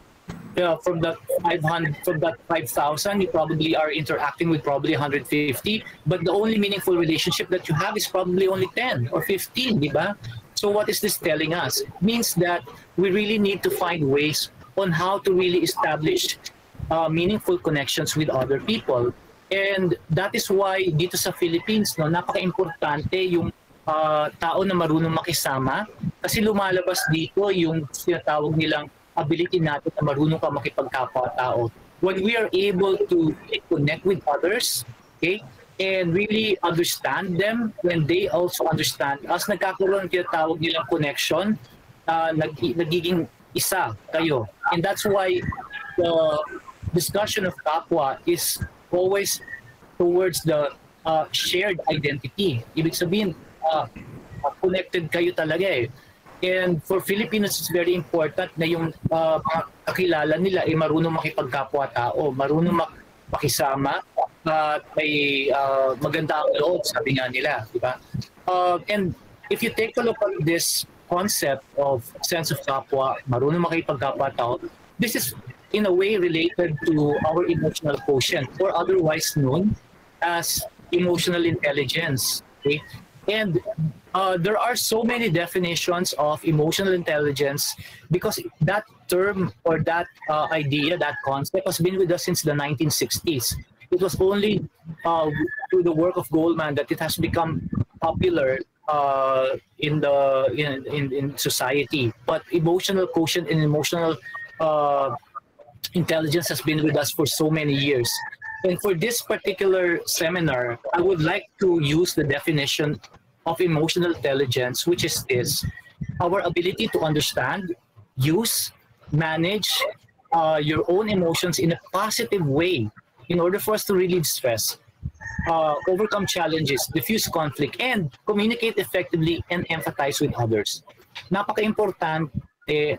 from that 500, from that 5,000, you probably are interacting with probably 150. But the only meaningful relationship that you have is probably only 10 or 15, di ba? So what is this telling us? It means that we really need to find ways on how to really establish meaningful connections with other people. And that is why dito sa Philippines, no, napaka-importante yung tao na marunong makisama kasi lumalabas dito yung sinatawag nilang ability natin na marunong ka makipagkapwa-tao. When we are able to connect with others, okay, and really understand them, when they also understand us, nagkakaroon ng tinatawag nilang connection, nagiging isa kayo. And that's why the discussion of kapwa is always towards the shared identity. Ibig sabihin, connected kayo talaga eh. And for Filipinos, it's very important na yung mga kakilala nila ay marunong makipagkapwa-tao, marunong makisama, at may maganda ang loob, sabi nga nila. Diba? And if you take a look at this concept of sense of kapwa, marunong makipagkapwa-tao, this is in a way related to our emotional quotient, or otherwise known as emotional intelligence. Okay? And there are so many definitions of emotional intelligence because that term or that idea, that concept has been with us since the 1960s. It was only through the work of Goldman that it has become popular in society. But emotional quotient and emotional intelligence has been with us for so many years. And for this particular seminar, I would like to use the definition of emotional intelligence, which is this: our ability to understand, use, manage your own emotions in a positive way in order for us to relieve stress, overcome challenges, diffuse conflict, and communicate effectively and empathize with others. Napaka-importante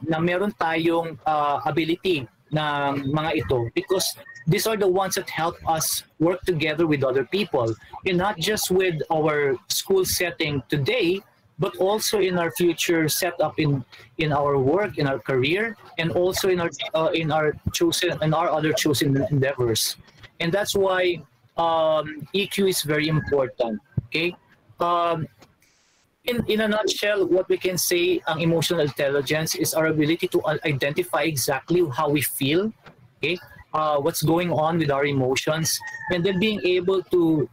na meron tayong ability ng mga ito because these are the ones that help us work together with other people, and not just with our school setting today, but also in our future setup in our work, in our career, and also in our other chosen endeavors. And that's why EQ is very important. Okay. In a nutshell, what we can say, ang emotional intelligence is our ability to identify exactly how we feel, okay, what's going on with our emotions, and then being able to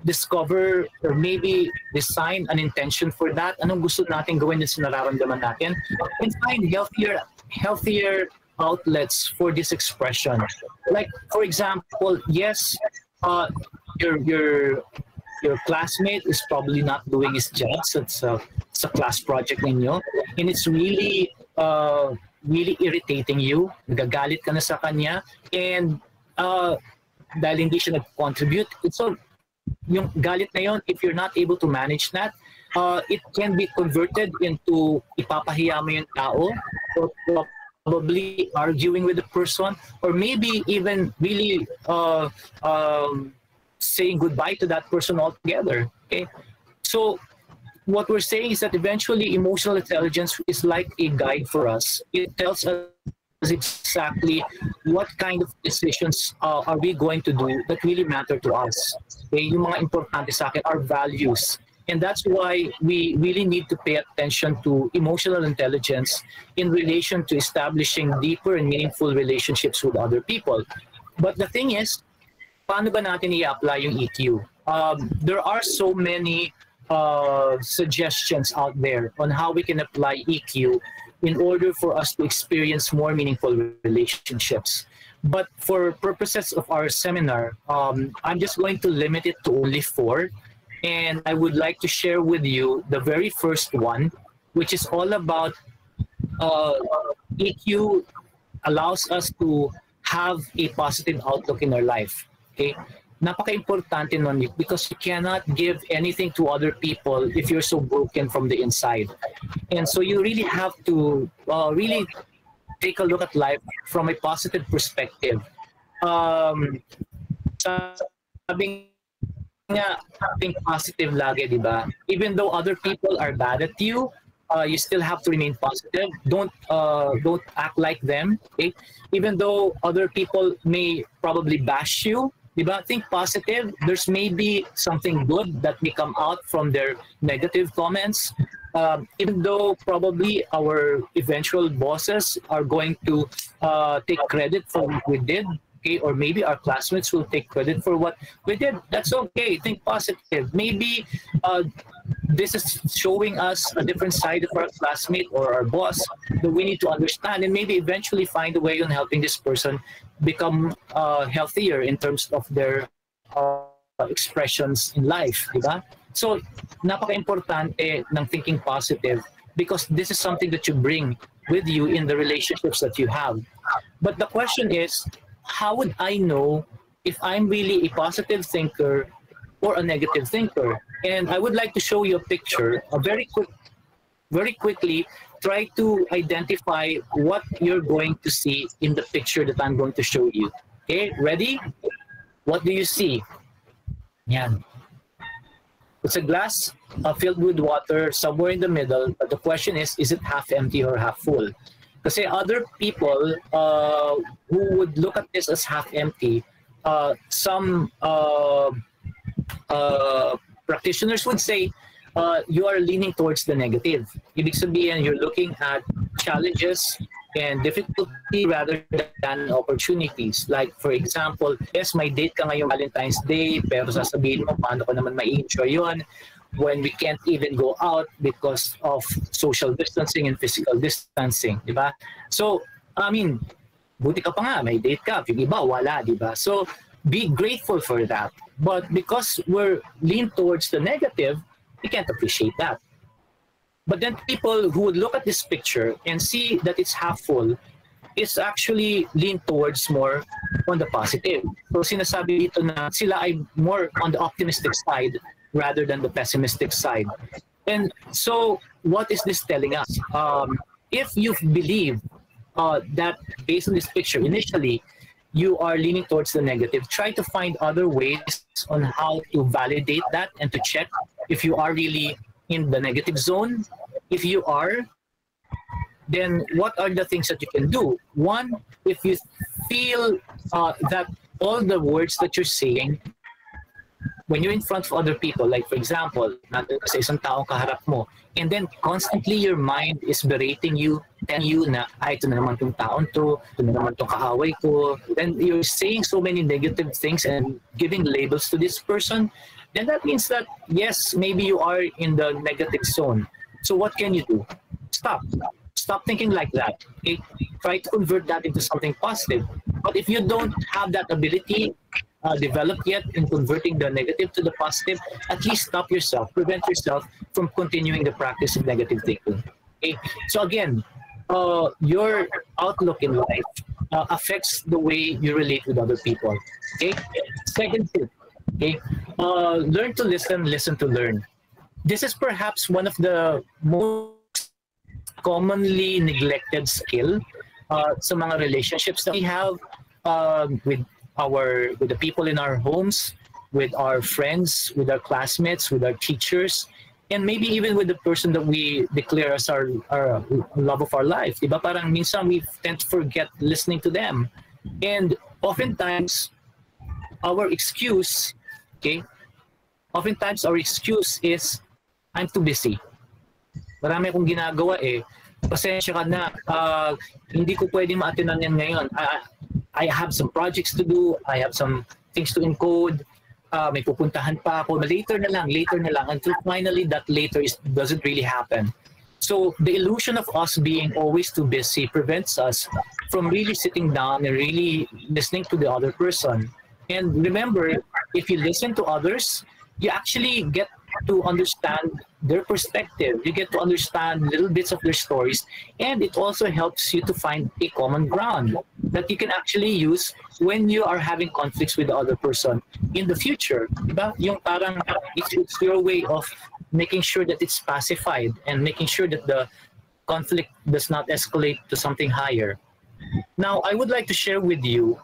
discover or maybe design an intention for that. Anong gusto natin gawin din sa nararamdaman natin, and find healthier outlets for this expression. Like, for example, yes, your classmate is probably not doing his job, so it's a class project ninyo, and it's really irritating you, nagagalit ka na sa kanya, and dahil hindi siya nag-contribute, so yung galit na yun, if you're not able to manage that, it can be converted into ipapahiya mo yung tao, or probably arguing with the person, or maybe even really saying goodbye to that person altogether. Okay, so what we're saying is that eventually emotional intelligence is like a guide for us. It tells us exactly what kind of decisions are we going to do that really matter to us. Okay, yung mga importante sa akin are values. And that's why we really need to pay attention to emotional intelligence in relation to establishing deeper and meaningful relationships with other people. But the thing is, paano ba natin i-apply yung EQ? There are so many suggestions out there on how we can apply EQ in order for us to experience more meaningful relationships. But for purposes of our seminar, I'm just going to limit it to only 4. And I would like to share with you the very first one, which is all about EQ allows us to have a positive outlook in our life. Okay? Napaka-importante nun because you cannot give anything to other people if you're so broken from the inside. And so you really have to really take a look at life from a positive perspective. Sabi nga, think positive lagi, di ba? Even though other people are bad at you, you still have to remain positive. Don't act like them. Okay? Even though other people may probably bash you, diba? Think positive. There's maybe something good that may come out from their negative comments. Even though probably our eventual bosses are going to take credit for what we did, okay? Or maybe our classmates will take credit for what we did. That's okay. Think positive. Maybe this is showing us a different side of our classmate or our boss that we need to understand and maybe eventually find a way on helping this person become healthier in terms of their expressions in life, diba? So, napaka-importante ng thinking positive because this is something that you bring with you in the relationships that you have. But the question is, how would I know if I'm really a positive thinker or a negative thinker? And I would like to show you a picture, very quickly, try to identify what you're going to see in the picture that I'm going to show you. Okay, ready? What do you see? Yan. It's a glass filled with water somewhere in the middle, but the question is it half empty or half full? Kasi other people who would look at this as half empty, some practitioners would say you are leaning towards the negative. Ibig sabihin, you're looking at challenges and difficulty rather than opportunities. Like, for example, yes, may date ka ngayong Valentine's Day, pero sasabihin mo, paano ko naman ma-enjoy yun when we can't even go out because of social distancing and physical distancing, di ba? So, I mean, buti ka pa nga, may date ka, yung iba, wala, di ba? So, be grateful for that. But because we're lean towards the negative, we can't appreciate that. But then people who would look at this picture and see that it's half full is actually lean towards more on the positive. So sinasabi dito na sila ay more on the optimistic side rather than the pessimistic side. And so what is this telling us? If you believe that based on this picture, initially, you are leaning towards the negative, try to find other ways on how to validate that and to check if you are really in the negative zone. If you are, then what are the things that you can do? One, if you feel that all the words that you're saying when you're in front of other people, like for example, nandun ka sa isang taong kaharap mo, and then constantly your mind is berating you, telling you na, ay, ito na naman tong taon to, ito na naman tong kaaway ko, then you're saying so many negative things and giving labels to this person, then that means that, yes, maybe you are in the negative zone. So what can you do? Stop. Stop thinking like that. Okay? Try to convert that into something positive. But if you don't have that ability developed yet in converting the negative to the positive, at least stop yourself, prevent yourself from continuing the practice of negative thinking. Okay? So again, your outlook in life affects the way you relate with other people. Okay? Second tip, okay? Learn to listen, listen to learn. This is perhaps one of the most commonly neglected skill sa mga relationships that we have with the people in our homes, with our friends, with our classmates, with our teachers, and maybe even with the person that we declare as our love of our life. Diba? Parang minsan we tend to forget listening to them. And oftentimes, our excuse, okay? Oftentimes our excuse is, I'm too busy. Marami akong ginagawa eh. Pasensya ka na. Hindi ko pwedeng ma-attenan yan ngayon. I have some projects to do. I have some things to encode. may pupuntahan pa ako, later na lang, until finally that later doesn't really happen. So the illusion of us being always too busy prevents us from really sitting down and really listening to the other person. And remember, if you listen to others, you actually get to understand their perspective. You get to understand little bits of their stories, and it also helps you to find a common ground that you can actually use when you are having conflicts with the other person in the future. Diba? Yung parang it's your way of making sure that it's pacified and making sure that the conflict does not escalate to something higher. Now, I would like to share with you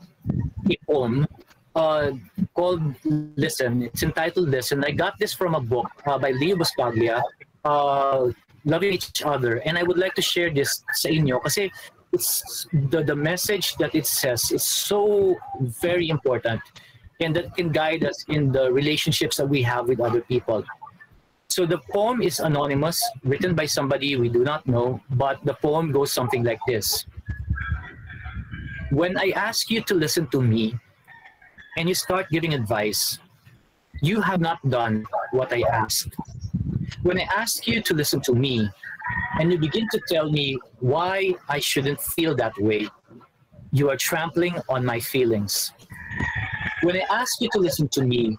a poem called Listen. It's entitled Listen. I got this from a book by Leo Buscaglia, Loving Each Other. And I would like to share this sa inyo kasi it's the message that it says is so very important, and that can guide us in the relationships that we have with other people. So the poem is anonymous, written by somebody we do not know, but the poem goes something like this. When I ask you to listen to me and you start giving advice, you have not done what I asked. When I ask you to listen to me and you begin to tell me why I shouldn't feel that way, you are trampling on my feelings. When I ask you to listen to me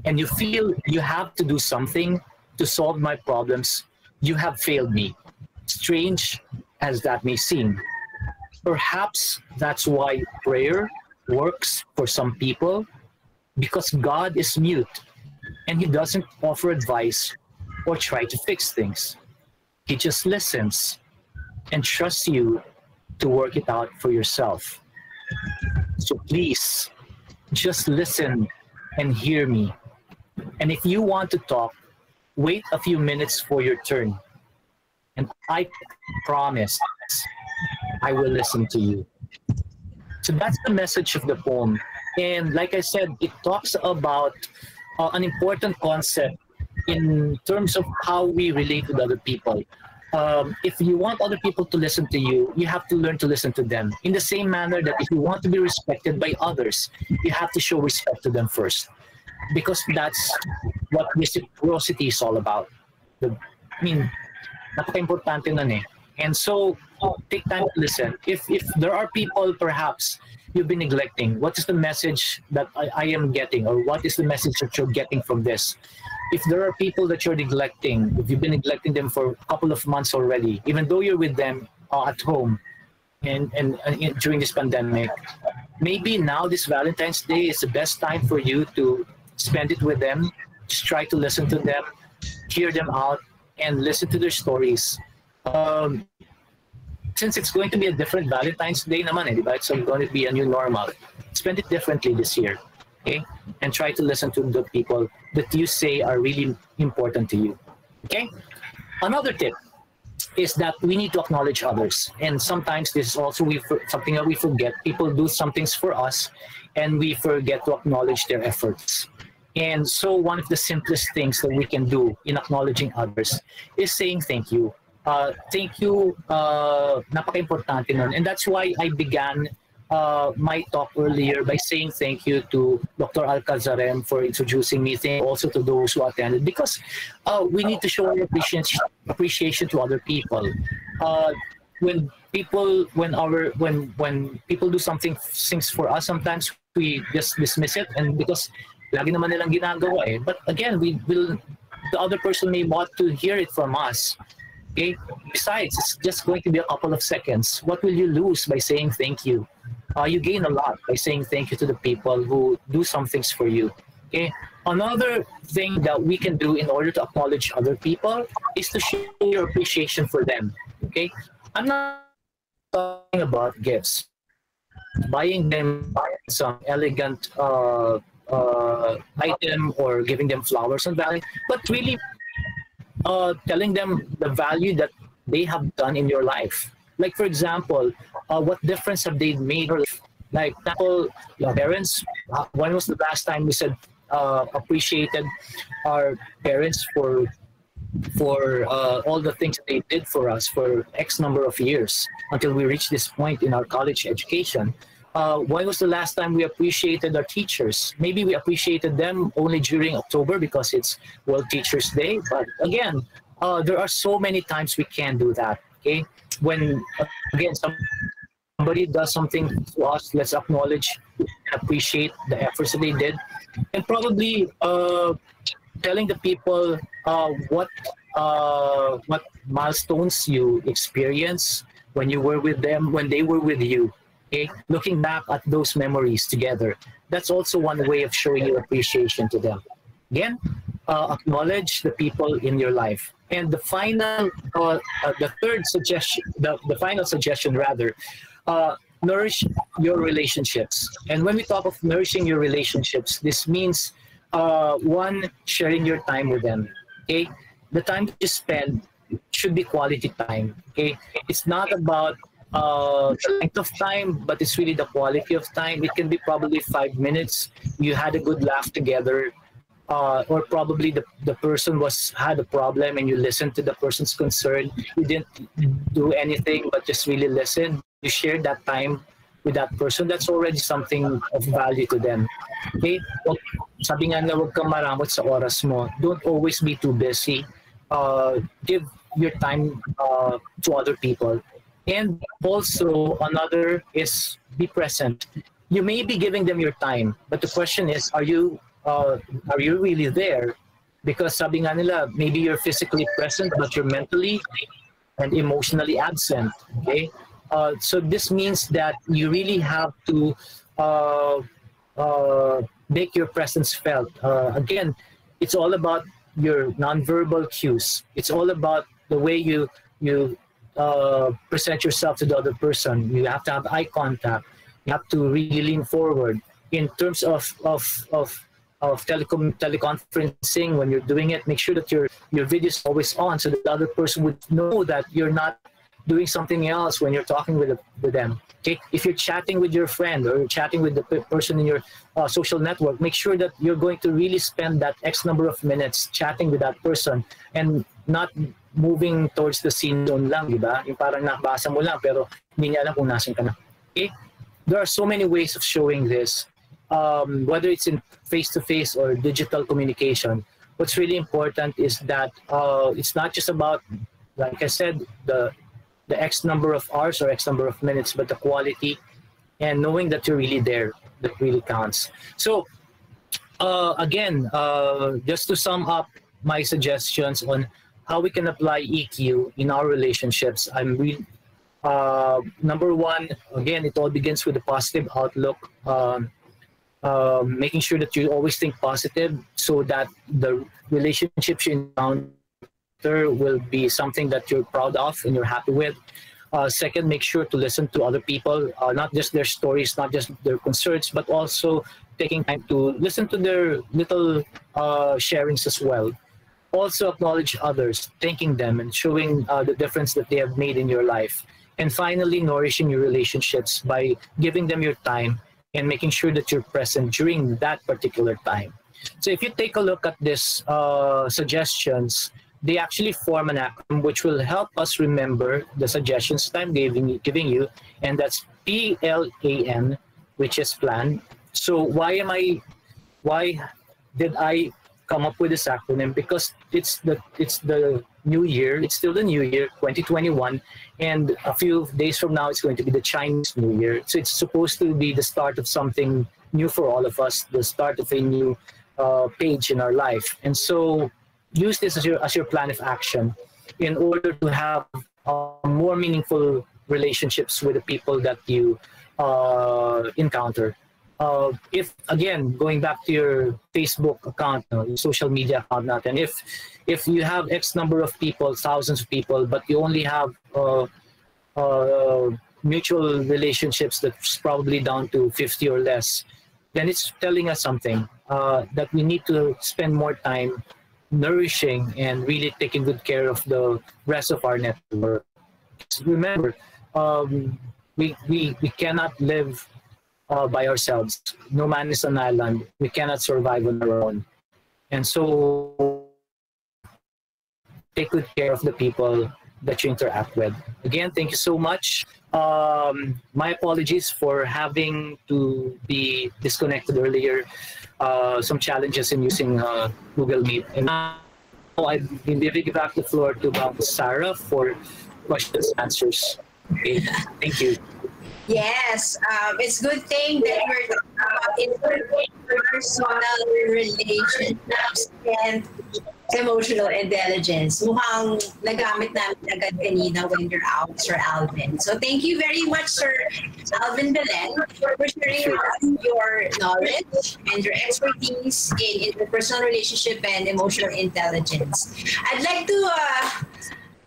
and you feel you have to do something to solve my problems, you have failed me. Strange as that may seem. Perhaps that's why prayer works for some people, because God is mute and he doesn't offer advice or try to fix things. He just listens and trusts you to work it out for yourself. So please, just listen and hear me. And if you want to talk, wait a few minutes for your turn. And I promise I will listen to you. So that's the message of the poem. And like I said, it talks about an important concept in terms of how we relate with other people. If you want other people to listen to you, you have to learn to listen to them. In the same manner that if you want to be respected by others, you have to show respect to them first. Because that's what reciprocity is all about. I mean, napaka-importante nun eh. And so, take time to listen. If there are people perhaps you've been neglecting, what is the message that I am getting, or what is the message that you're getting from this? If there are people that you're neglecting, if you've been neglecting them for a couple of months already, even though you're with them at home and during this pandemic, maybe now this Valentine's Day is the best time for you to spend it with them. Just try to listen to them, hear them out, and listen to their stories. Since it's going to be a different Valentine's Day naman, diba? It's going to be a new normal. Spend it differently this year, okay? And try to listen to the people that you say are really important to you, okay? Another tip is that we need to acknowledge others. And sometimes this is also something that we forget. People do some things for us, and we forget to acknowledge their efforts. And so one of the simplest things that we can do in acknowledging others is saying thank you. Thank you, napaka-importante nun. And that's why I began my talk earlier by saying thank you to Dr. Alcazarem for introducing me. Thank you also to those who attended, because we need to show our appreciation to other people. When people do things for us, sometimes we just dismiss it, and because lagi naman nilang ginagawa eh. But again, the other person may want to hear it from us. Okay? Besides, it's just going to be a couple of seconds. What will you lose by saying thank you? You gain a lot by saying thank you to the people who do some things for you. Okay? Another thing that we can do in order to acknowledge other people is to show your appreciation for them. Okay? I'm not talking about gifts. Buying them some elegant item or giving them flowers on Valentine's, but really telling them the value that they have done in your life. Like, for example, what difference have they made? Like, for example, your parents, when was the last time we said appreciated our parents for all the things they did for us for X number of years until we reached this point in our college education? when was the last time we appreciated our teachers? Maybe we appreciated them only during October because it's World Teachers Day. But again, there are so many times we can do that. Okay, when again somebody does something to us, let's acknowledge and appreciate the efforts that they did, and probably telling the people what milestones you experience when you were with them, when they were with you. Okay, looking back at those memories together, that's also one way of showing your appreciation to them. Again, acknowledge the people in your life. And the third suggestion, the final suggestion rather, nourish your relationships. And when we talk of nourishing your relationships, this means one, sharing your time with them. Okay, the time that you spend should be quality time. Okay, it's not about the length of time, but it's really the quality of time. It can be probably 5 minutes. You had a good laugh together, or probably the person had a problem and you listened to the person's concern. You didn't do anything but just really listen. You shared that time with that person. That's already something of value to them. Okay? Sabi nga na huwag kang maramot sa oras mo. Don't always be too busy. Give your time to other people. And also another is be present. You may be giving them your time, but the question is, are you really there? Because sabi nga nila, maybe you're physically present, but you're mentally and emotionally absent. Okay, so this means that you really have to make your presence felt. Again, it's all about your nonverbal cues. It's all about the way you present yourself to the other person. You have to have eye contact. You have to really lean forward. In terms of teleconferencing, when you're doing it, make sure that your video is always on, so that the other person would know that you're not doing something else when you're talking with them. Okay, if you're chatting with your friend or you're chatting with the person in your social network, make sure that you're going to really spend that X number of minutes chatting with that person and not moving towards the scene zone lang, di ba? Yung parang nakabasa mo lang pero hindi niya alam kung nasan ka na. Okay? There are so many ways of showing this, whether it's in face-to-face or digital communication. What's really important is that it's not just about, like I said, the X number of hours or X number of minutes, but the quality and knowing that you're really there, that really counts. So again, just to sum up my suggestions on how we can apply EQ in our relationships, number one, again, it all begins with a positive outlook. Making sure that you always think positive so that the relationships you encounter will be something that you're proud of and you're happy with. Second, make sure to listen to other people, not just their stories, not just their concerns, but also taking time to listen to their little sharings as well. Also acknowledge others, thanking them and showing the difference that they have made in your life. And finally, nourishing your relationships by giving them your time and making sure that you're present during that particular time. So if you take a look at these suggestions, they actually form an acronym which will help us remember the suggestions that I'm giving you, and that's PLAN, which is plan. So why did I come up with this acronym? Because it's the new year. It's still the new year, 2021, and a few days from now it's going to be the Chinese New Year. So it's supposed to be the start of something new for all of us, the start of a new page in our life. And so use this as your plan of action in order to have more meaningful relationships with the people that you encounter. If again, going back to your Facebook account, your social media account, natin, if you have X number of people, thousands of people, but you only have mutual relationships that's probably down to 50 or less, then it's telling us something that we need to spend more time nourishing and really taking good care of the rest of our network. Remember, we cannot live by ourselves. No man is an island. We cannot survive on our own. And so take good care of the people that you interact with. Again, thank you so much My apologies for having to be disconnected earlier. Some challenges in using Google Meet. And now I've been giving back the floor to Sarah for questions and answers. Okay, thank you. Yes, it's good thing that we're talking about interpersonal relationships and emotional intelligence. Mukhang nagamit namin agad kanina when you're out, Sir Alvin. So thank you very much, Sir Alvin Belen, for sharing with us your knowledge and your expertise in interpersonal relationship and emotional intelligence. I'd like to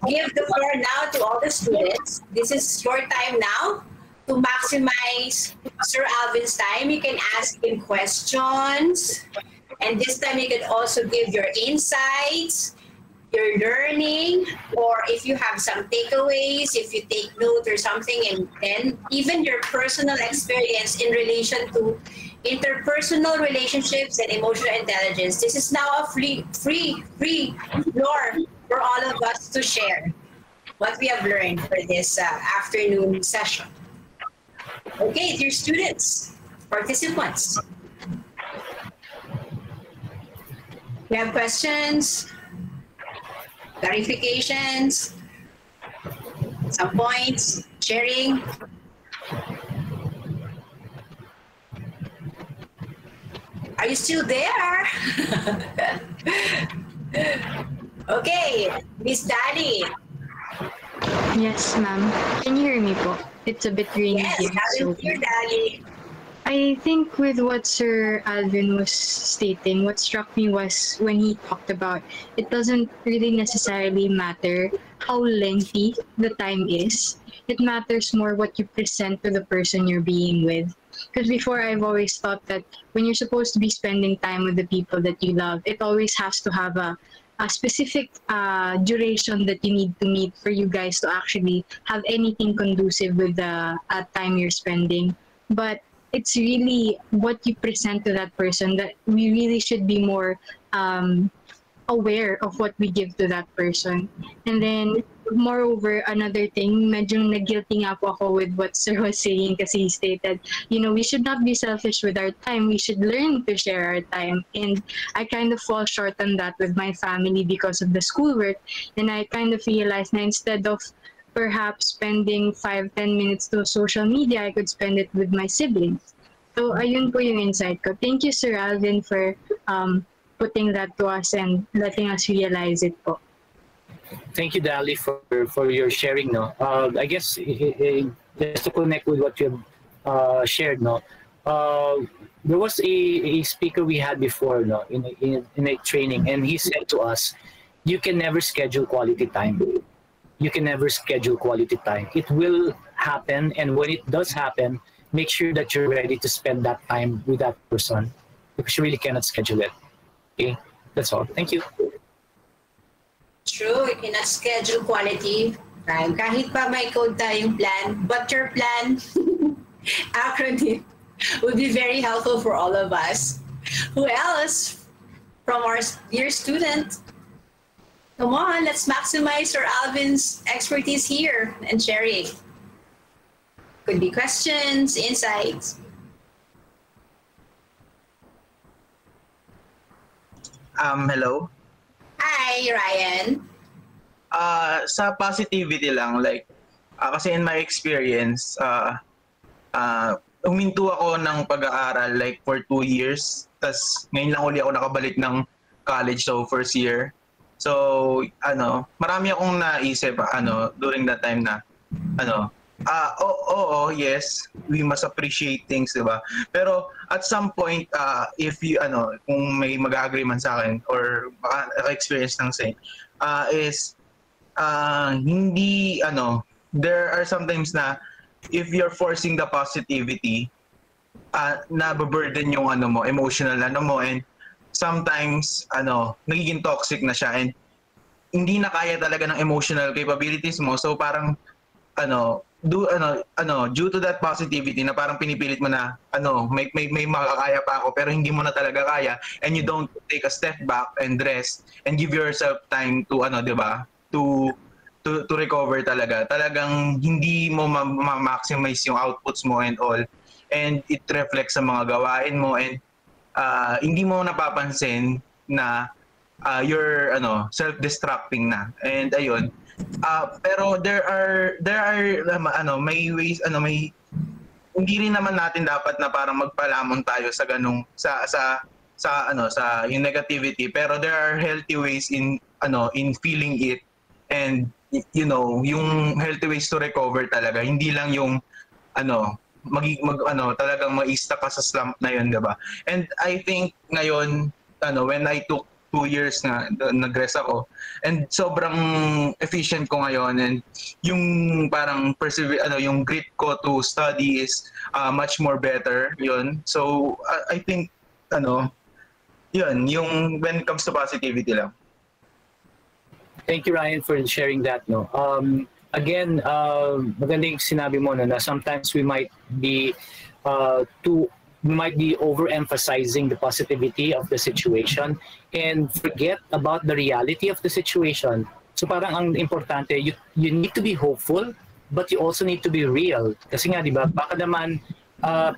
give the floor now to all the students. This is your time now to maximize Sir Alvin's time. You can ask him questions. And this time you can also give your insights, your learning, or if you have some takeaways, if you take note or something, and then even your personal experience in relation to interpersonal relationships and emotional intelligence. This is now a free floor for all of us to share what we have learned for this afternoon session. Okay, dear students, participants. You have questions, clarifications, some points, sharing? Are you still there? Okay, Miss Dali. Yes, ma'am. Can you hear me po? It's a bit rainy Yes, here. so here, Dali. I think with what Sir Alvin was stating, what struck me was when he talked about it doesn't really necessarily matter how lengthy the time is. It matters more what you present to the person you're being with. Because before I've always thought that when you're supposed to be spending time with the people that you love, it always has to have a specific duration that you need to meet for you guys to actually have anything conducive with the time you're spending. But it's really what you present to that person that we really should be more aware of what we give to that person. And then, moreover, another thing, medyo nag-guilty nga po ako with what Sir was saying kasi he stated, we should not be selfish with our time. We should learn to share our time. And I kind of fall short on that with my family because of the schoolwork. And I kind of realized na instead of perhaps spending 5-10 minutes to social media, I could spend it with my siblings. So, ayun po yung insight ko. Thank you, Sir Alvin, for putting that to us and letting us realize it po. Thank you, Dali, for your sharing. No, I guess just to connect with what you shared. No, there was a speaker we had before. No, in a training, and he said to us, "You can never schedule quality time. You can never schedule quality time. It will happen, and when it does happen, make sure that you're ready to spend that time with that person, because you really cannot schedule it." Okay, that's all. Thank you. True, you cannot schedule quality time. Kahit pa may code tayong plan, but your plan acronym would be very helpful for all of us. Who else from our dear student? Come on, let's maximize Sir Alvin's expertise here and sharing. Could be questions, insights. Hello. Hi, Ryan. Sa positivity lang, like, kasi in my experience, huminto ako ng pag-aaral like for 2 years. Tas ngayon lang uli ako nakabalik ng college, so first year. So, marami akong naisip, during that time na, yes, we must appreciate things, di ba? Pero at some point, if you, kung may mag-agree man sa akin or baka experience ng same, is hindi, there are sometimes na if you're forcing the positivity, nababurden yung emotional mo, and sometimes, nagiging toxic na siya, and hindi na kaya talaga ng emotional capabilities mo. So parang, due to that positivity na parang pinipilit mo na may makakaya pa ako pero hindi mo na talaga kaya, and you don't take a step back and rest and give yourself time to di ba, to to recover talaga. Talagang hindi mo ma-maximize yung outputs mo and all. And it reflects sa mga gawain mo, and hindi mo napapansin na you're self-destructing na. And ayun. Pero there are may ways, may hindi rin naman natin dapat na parang magpalamon tayo sa ganung sa yung negativity, pero there are healthy ways in feeling it, and yung healthy ways to recover talaga, hindi lang yung talagang ma-stuck ka sa slump na yun, 'di ba? And I think ngayon when I took 2 years na nag-rest ako, and sobrang efficient ko ngayon, and yung parang yung grit ko to study is much more better yun. So I think yun yung when it comes to positivity lang. Thank you, Ryan, for sharing that. Again, magandang sinabi mo na sometimes we might be overemphasizing the positivity of the situation and forget about the reality of the situation. So parang ang importante, you need to be hopeful, but you also need to be real. Kasi nga, di ba, baka naman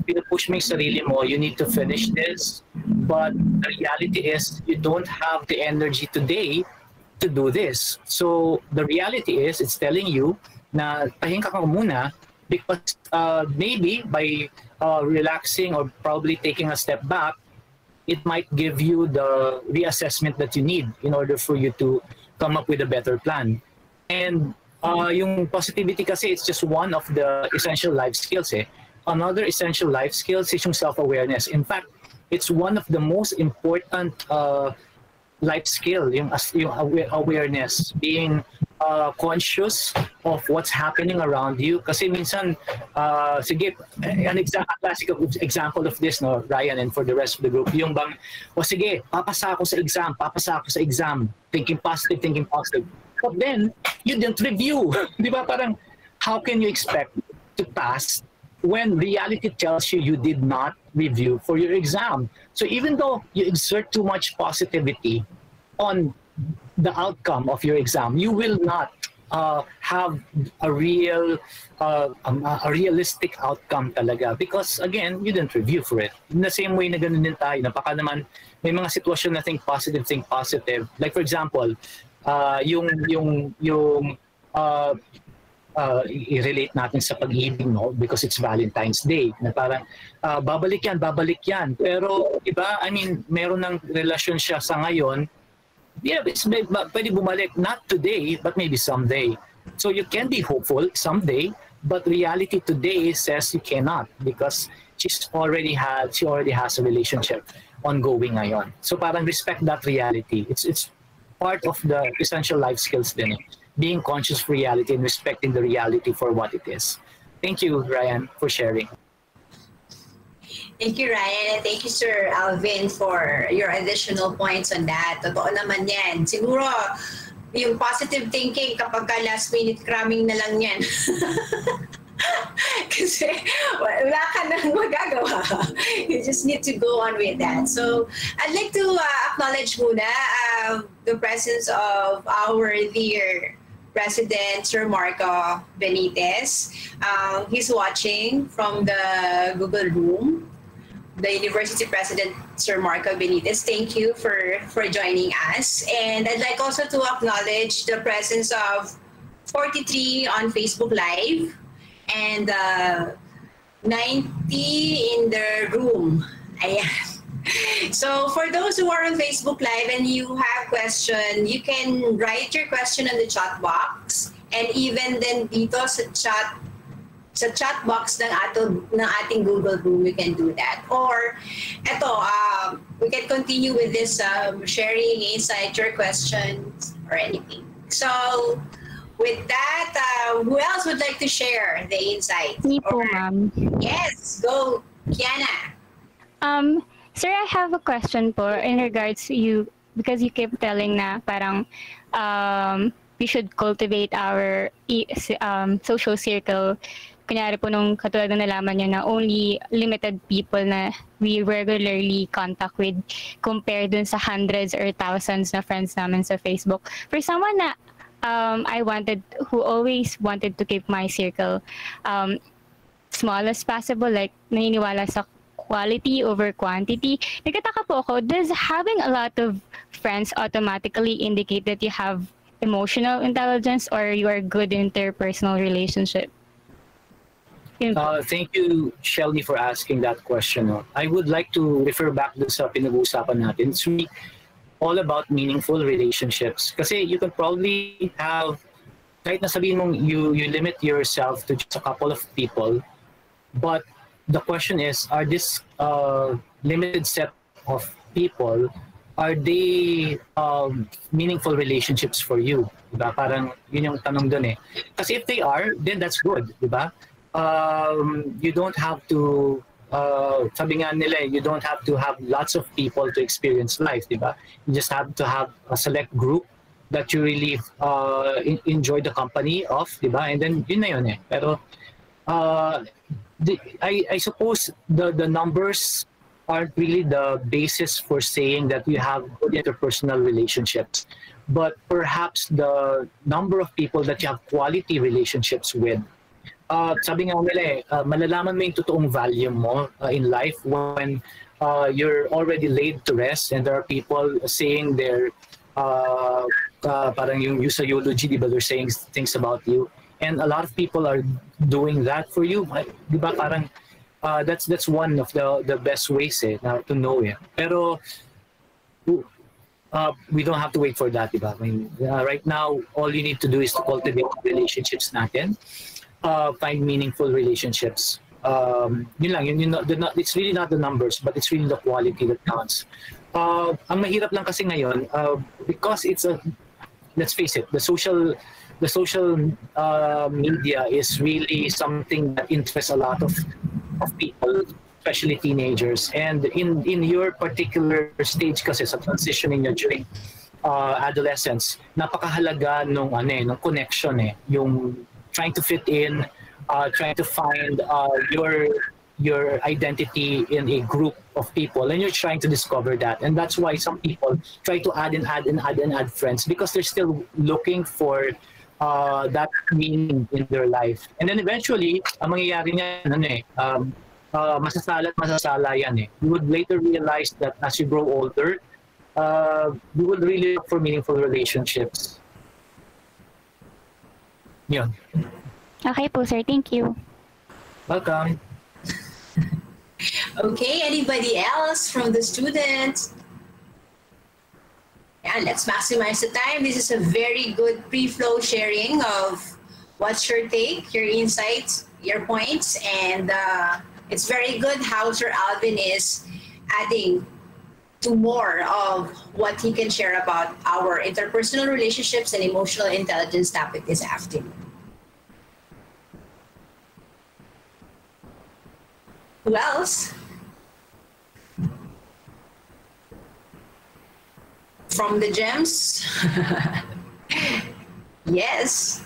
pinupush mo yung sarili mo, you need to finish this, but the reality is you don't have the energy today to do this. So the reality is it's telling you na pahinga ka muna, because maybe by relaxing or probably taking a step back, it might give you the reassessment that you need in order for you to come up with a better plan. And yung positivity kasi, it's just one of the essential life skills. Another essential life skills is yung self-awareness. In fact, it's one of the most important life skill, yung awareness, being conscious of what's happening around you. Kasi minsan, sige, a classic example of this, no, Ryan, and for the rest of the group, yung bang, sige, papasa ako sa exam, thinking positive. But then, you didn't review. Di ba? Parang, how can you expect to pass when reality tells you you did not review for your exam? So even though you exert too much positivity on the outcome of your exam, you will not have a realistic outcome talaga, because again, you didn't review for it. In the same way na ganun din tayo, napaka naman may mga sitwasyon na think positive. Like for example, i-relate natin sa pag-ibig, no? Because it's Valentine's Day, na parang babalik yan, pero iba, I mean, meron ng relasyon siya sa ngayon, pwede bumalik, not today, but maybe someday. So you can be hopeful someday, but reality today says you cannot, because she already has a relationship ongoing ngayon. So parang respect that reality. It's part of the essential life skills din, being conscious of reality and respecting the reality for what it is. Thank you, Ryan, for sharing. Thank you, Ryan, and thank you, Sir Alvin, for your additional points on that. Totoo naman yan. Siguro, yung positive thinking, kapag ka last minute cramming na lang yan. Kasi wala ka nang magagawa. You just need to go on with that. So, I'd like to acknowledge muna the presence of our dear President Sir Marco Benitez. He's watching from the Google Room. The University President Sir Marco Benitez, thank you for joining us. And I'd like also to acknowledge the presence of 43 on Facebook Live and 90 in the room. Ayan. So for those who are on Facebook Live and you have question, you can write your question on the chat box, and even then dito sa chat box ng ating Google Room, you can do that. Or we can continue with this sharing insight, your questions or anything. So with that, who else would like to share the insight? Me po, ma'am. Yes, go, Kiana. Sir, I have a question po in regards to you, because you keep telling na parang we should cultivate our social circle. Kunyari po nung katulad na nalaman niya na only limited people na we regularly contact with compared dun sa hundreds or thousands na friends namin sa Facebook. For someone na who always wanted to keep my circle small as possible, like naniniwala sa quality over quantity. Nagtataka po ako, does having a lot of friends automatically indicate that you have emotional intelligence or you are good in interpersonal relationship? Thank you, Shelly, for asking that question. No? I would like to refer back to sa pinag-uusapan natin. It's really all about meaningful relationships. Kasi you can probably have, kahit na sabihin mong you limit yourself to just a couple of people, but the question is, are this limited set of people, are they meaningful relationships for you? Diba? Parang yun yung tanong dun eh. Kasi if they are, then that's good. Diba? You don't have to, sabi nga nila, you don't have to have lots of people to experience life. Diba? You just have to have a select group that you really enjoy the company of. Diba? And then yun na yun eh. Pero I suppose the numbers aren't really the basis for saying that you have good interpersonal relationships, but perhaps the number of people that you have quality relationships with. Sabi nga nila eh, malalaman mo yung totoong value mo in life when you're already laid to rest and there are people saying their parang yung sa eulogy, di ba, they're saying things about you. And a lot of people are doing that for you. Di ba parang that's one of the best ways eh, to know it. Pero we don't have to wait for that, di ba? I mean, right now, all you need to do is to cultivate relationships natin, find meaningful relationships. Yun lang, it's really not the numbers, but it's really the quality that counts. Ang mahirap lang kasi ngayon, because it's let's face it, the social media is really something that interests a lot of people, especially teenagers. And in your particular stage kasi sa transitioning nyo during adolescence, napakahalaga nung connection eh, yung trying to fit in, trying to find your identity in a group of people, and you're trying to discover that. And that's why some people try to add friends, because they're still looking for that meaning in their life. And then eventually, ang mangyayari niyan, masasala yan eh. You would later realize that as you grow older, you would really look for meaningful relationships. Yun. Okay po, sir. Thank you. Welcome. Okay, anybody else from the students? Yeah, let's maximize the time. This is a very good pre-flow sharing of what's your take, your insights, your points, and it's very good how Sir Alvin is adding to more of what he can share about our interpersonal relationships and emotional intelligence topic this afternoon. Who else? From the gems? Yes.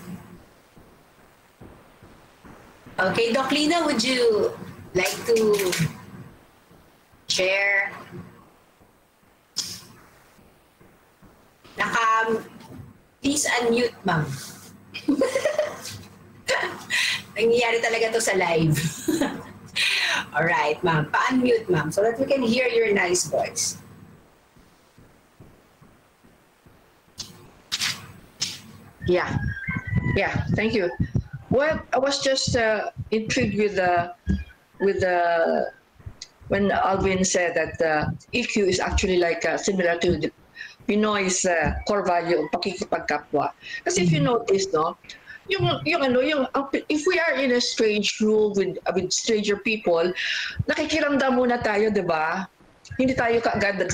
Okay, Doc Lina, would you like to share? Please unmute, ma'am. Nangyayari talaga to sa live. All right, ma'am. Pa-unmute, ma'am, so that we can hear your nice voice. Yeah, thank you. Well, I was just intrigued with when Alvin said that EQ is actually like similar to the Pinoy's core value of pakikipagkapwa. Kasi if you notice, no, if we are in a strange room with stranger people, nakikiramdam muna tayo, di ba? Hindi tayo kaagad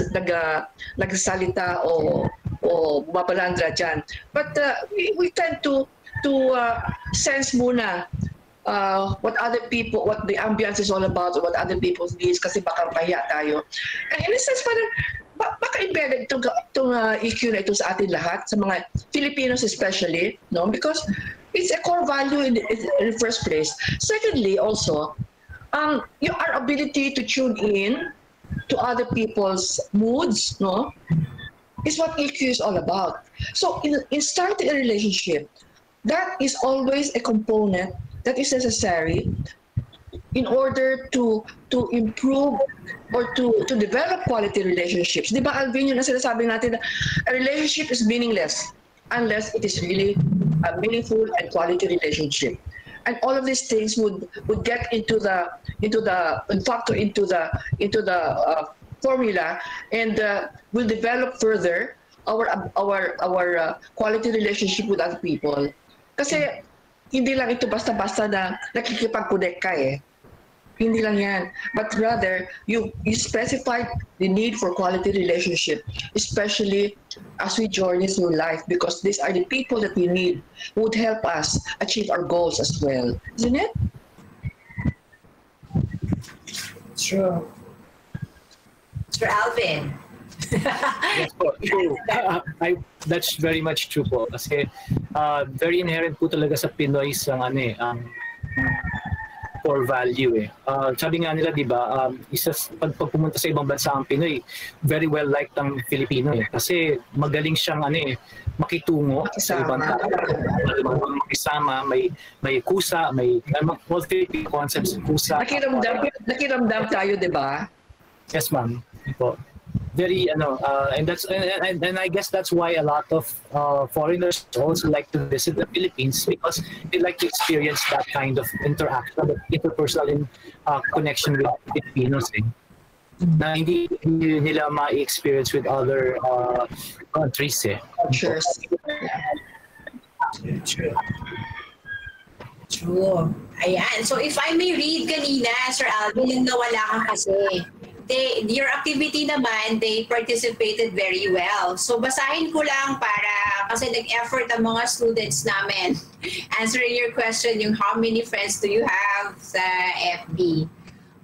nagsasalita o bumabalandra dyan. But we tend to sense muna what the ambience is all about, what other people's needs, kasi baka mahiya tayo. And in a sense, parang baka embedded itong EQ na ito sa atin lahat, sa mga Filipinos especially, no? Because it's a core value in the first place. Secondly, also, our ability to tune in to other people's moods, no? Is what EQ is all about. So in starting a relationship, that is always a component that is necessary in order to improve or to develop quality relationships. Di ba, Alvin, yun ang sinasabi natin na a relationship is meaningless unless it is really a meaningful and quality relationship. And all of these things would get into the factor into the formula, and will develop further our quality relationship with other people. Kasi hindi lang ito basta-basta na nakikipag-connect ka eh. Hindi lang yan. But rather, you specify the need for quality relationship, especially as we journey through life, because these are the people that we need who would help us achieve our goals as well. Isn't it? True. Sir Alvin. Yes po, true. That's very much true po. Kasi very inherent po talaga sa Pinoy ang core value eh. Sabi nga nila, di ba, pag pumunta sa ibang bansa ang Pinoy, very well liked ang Filipino eh. Kasi magaling siyang makitungo sa ibang tao. Makisama, may kusa, may all Filipino concepts, kusa. Nakiramdam tayo, di ba? Yes, ma'am. Po. Very and I guess that's why a lot of foreigners also like to visit the Philippines, because they like to experience that kind of interaction, that interpersonal connection with Filipinos na hindi nila ma-experience with other countries eh. Cultures. True. Ayan. So if I may read kanina, Sir Alvin, yung nawala ka kasi. Your activity naman, they participated very well. So basahin ko lang kasi nag-effort ang mga students namin answering your question, yung how many friends do you have sa FB.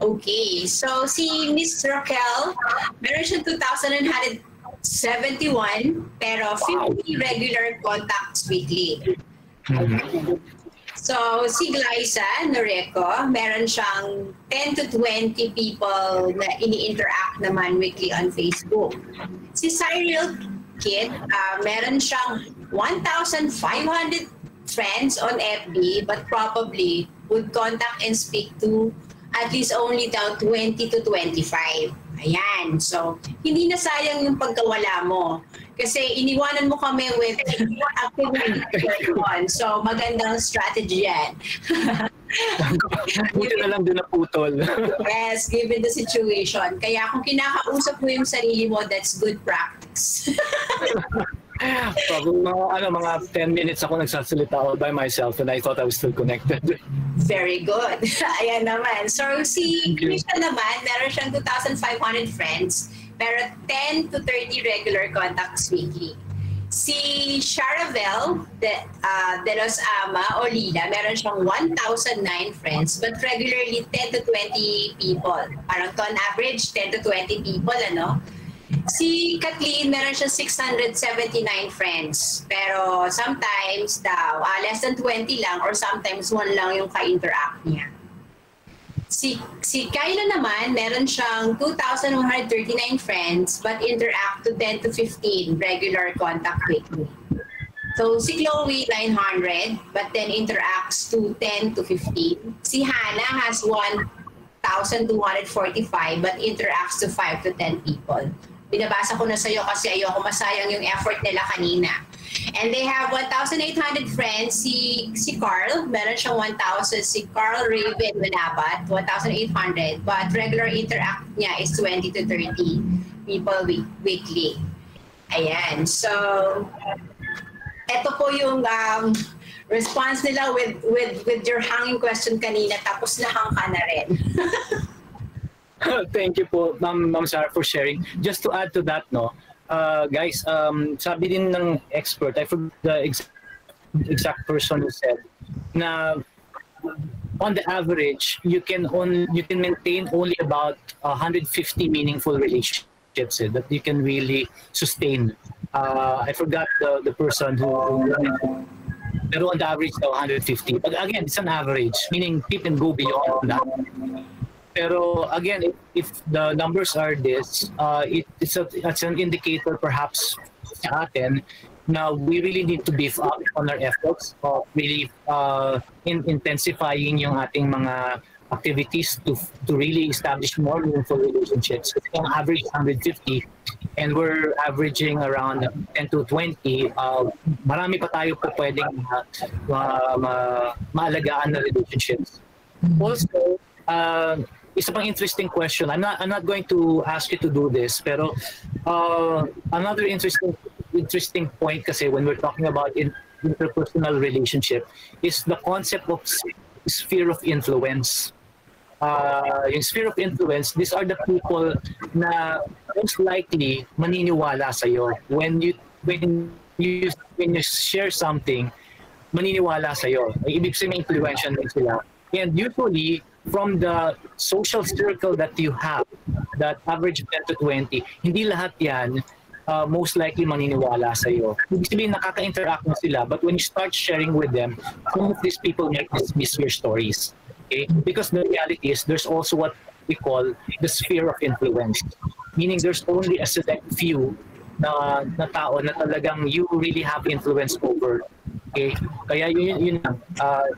Okay, so si Miss Raquel, meron siya 2,171 pero 50 regular contacts weekly. So, si Glyza Noreco, meron siyang 10 to 20 people na ini-interact naman weekly on Facebook. Si Cyril Kid, meron siyang 1,500 friends on FB, but probably would contact and speak to at least only down 20 to 25. Ayan. So, hindi na sayang yung pagkawala mo. Kasi iniwanan mo kami with activity. So, magandang strategy yan. Buti na lang din naputol. Yes, given the situation. Kaya kung kinakausap mo yung sarili mo, that's good practice. Probably mga 10 minutes ako nagsasalita all by myself and I thought I was still connected. Very good. Ayan naman. So si Krisha naman, meron siyang 2,500 friends, pero 10 to 30 regular contacts weekly. Si Sharavel de Los Ama o Lila, meron siyang 1,009 friends, but regularly 10 to 20 people. Parang on average, 10 to 20 people, Si Kathleen, meron siya 679 friends. Pero sometimes daw, less than 20 lang or sometimes one lang yung ka-interact niya. Si Kyla naman, meron siyang 2,139 friends but interact to 10 to 15 regular contact weekly. So si Chloe, 900 but then interacts to 10 to 15. Si Hannah has 1,245 but interacts to 5 to 10 people. Binabasa ko na sa'yo kasi ayoko masayang yung effort nila kanina. And they have 1,800 friends. Si Carl, meron siyang 1,000. Si Carl Raven Manabat, 1,800. But regular interact niya is 20 to 30 people weekly. Ayan. So, eto po yung response nila with your hanging question kanina. Tapos nahang ka na rin. Thank you po, Ma'am Sarah, for sharing. Just to add to that, guys, sabi din ng expert, I forgot the exact person who said, na on the average, you can maintain only about 150 meaningful relationships that you can really sustain. I forgot the person who pero on the average, 150. But again, it's an average, meaning people can go beyond that. Pero again, if the numbers are this, it's an indicator perhaps sa atin na we really need to beef up on our efforts of really intensifying yung ating mga activities to really establish more meaningful relationships. Kasi ang average 150 and we're averaging around 10 to 20, marami pa tayo po pwedeng maalagaan na relationships. Also, isa pang interesting question. I'm not going to ask you to do this, pero another interesting point kasi when we're talking about interpersonal relationship is the concept of sphere of influence. Yung sphere of influence, these are the people na most likely maniniwala sa iyo when you share something, maniniwala sa iyo. Ibig sabihin influential din sila. And usually from the social circle that you have, that average 10 to 20, hindi lahat yan most likely maniniwala sa iyo. Ibig sabihin nakaka-interact mo sila, but when you start sharing with them, some of these people might dismiss your stories. Okay? Because the reality is there's also what we call the sphere of influence. Meaning there's only a select few na tao na talagang you really have influence over. Okay? Kaya yun lang.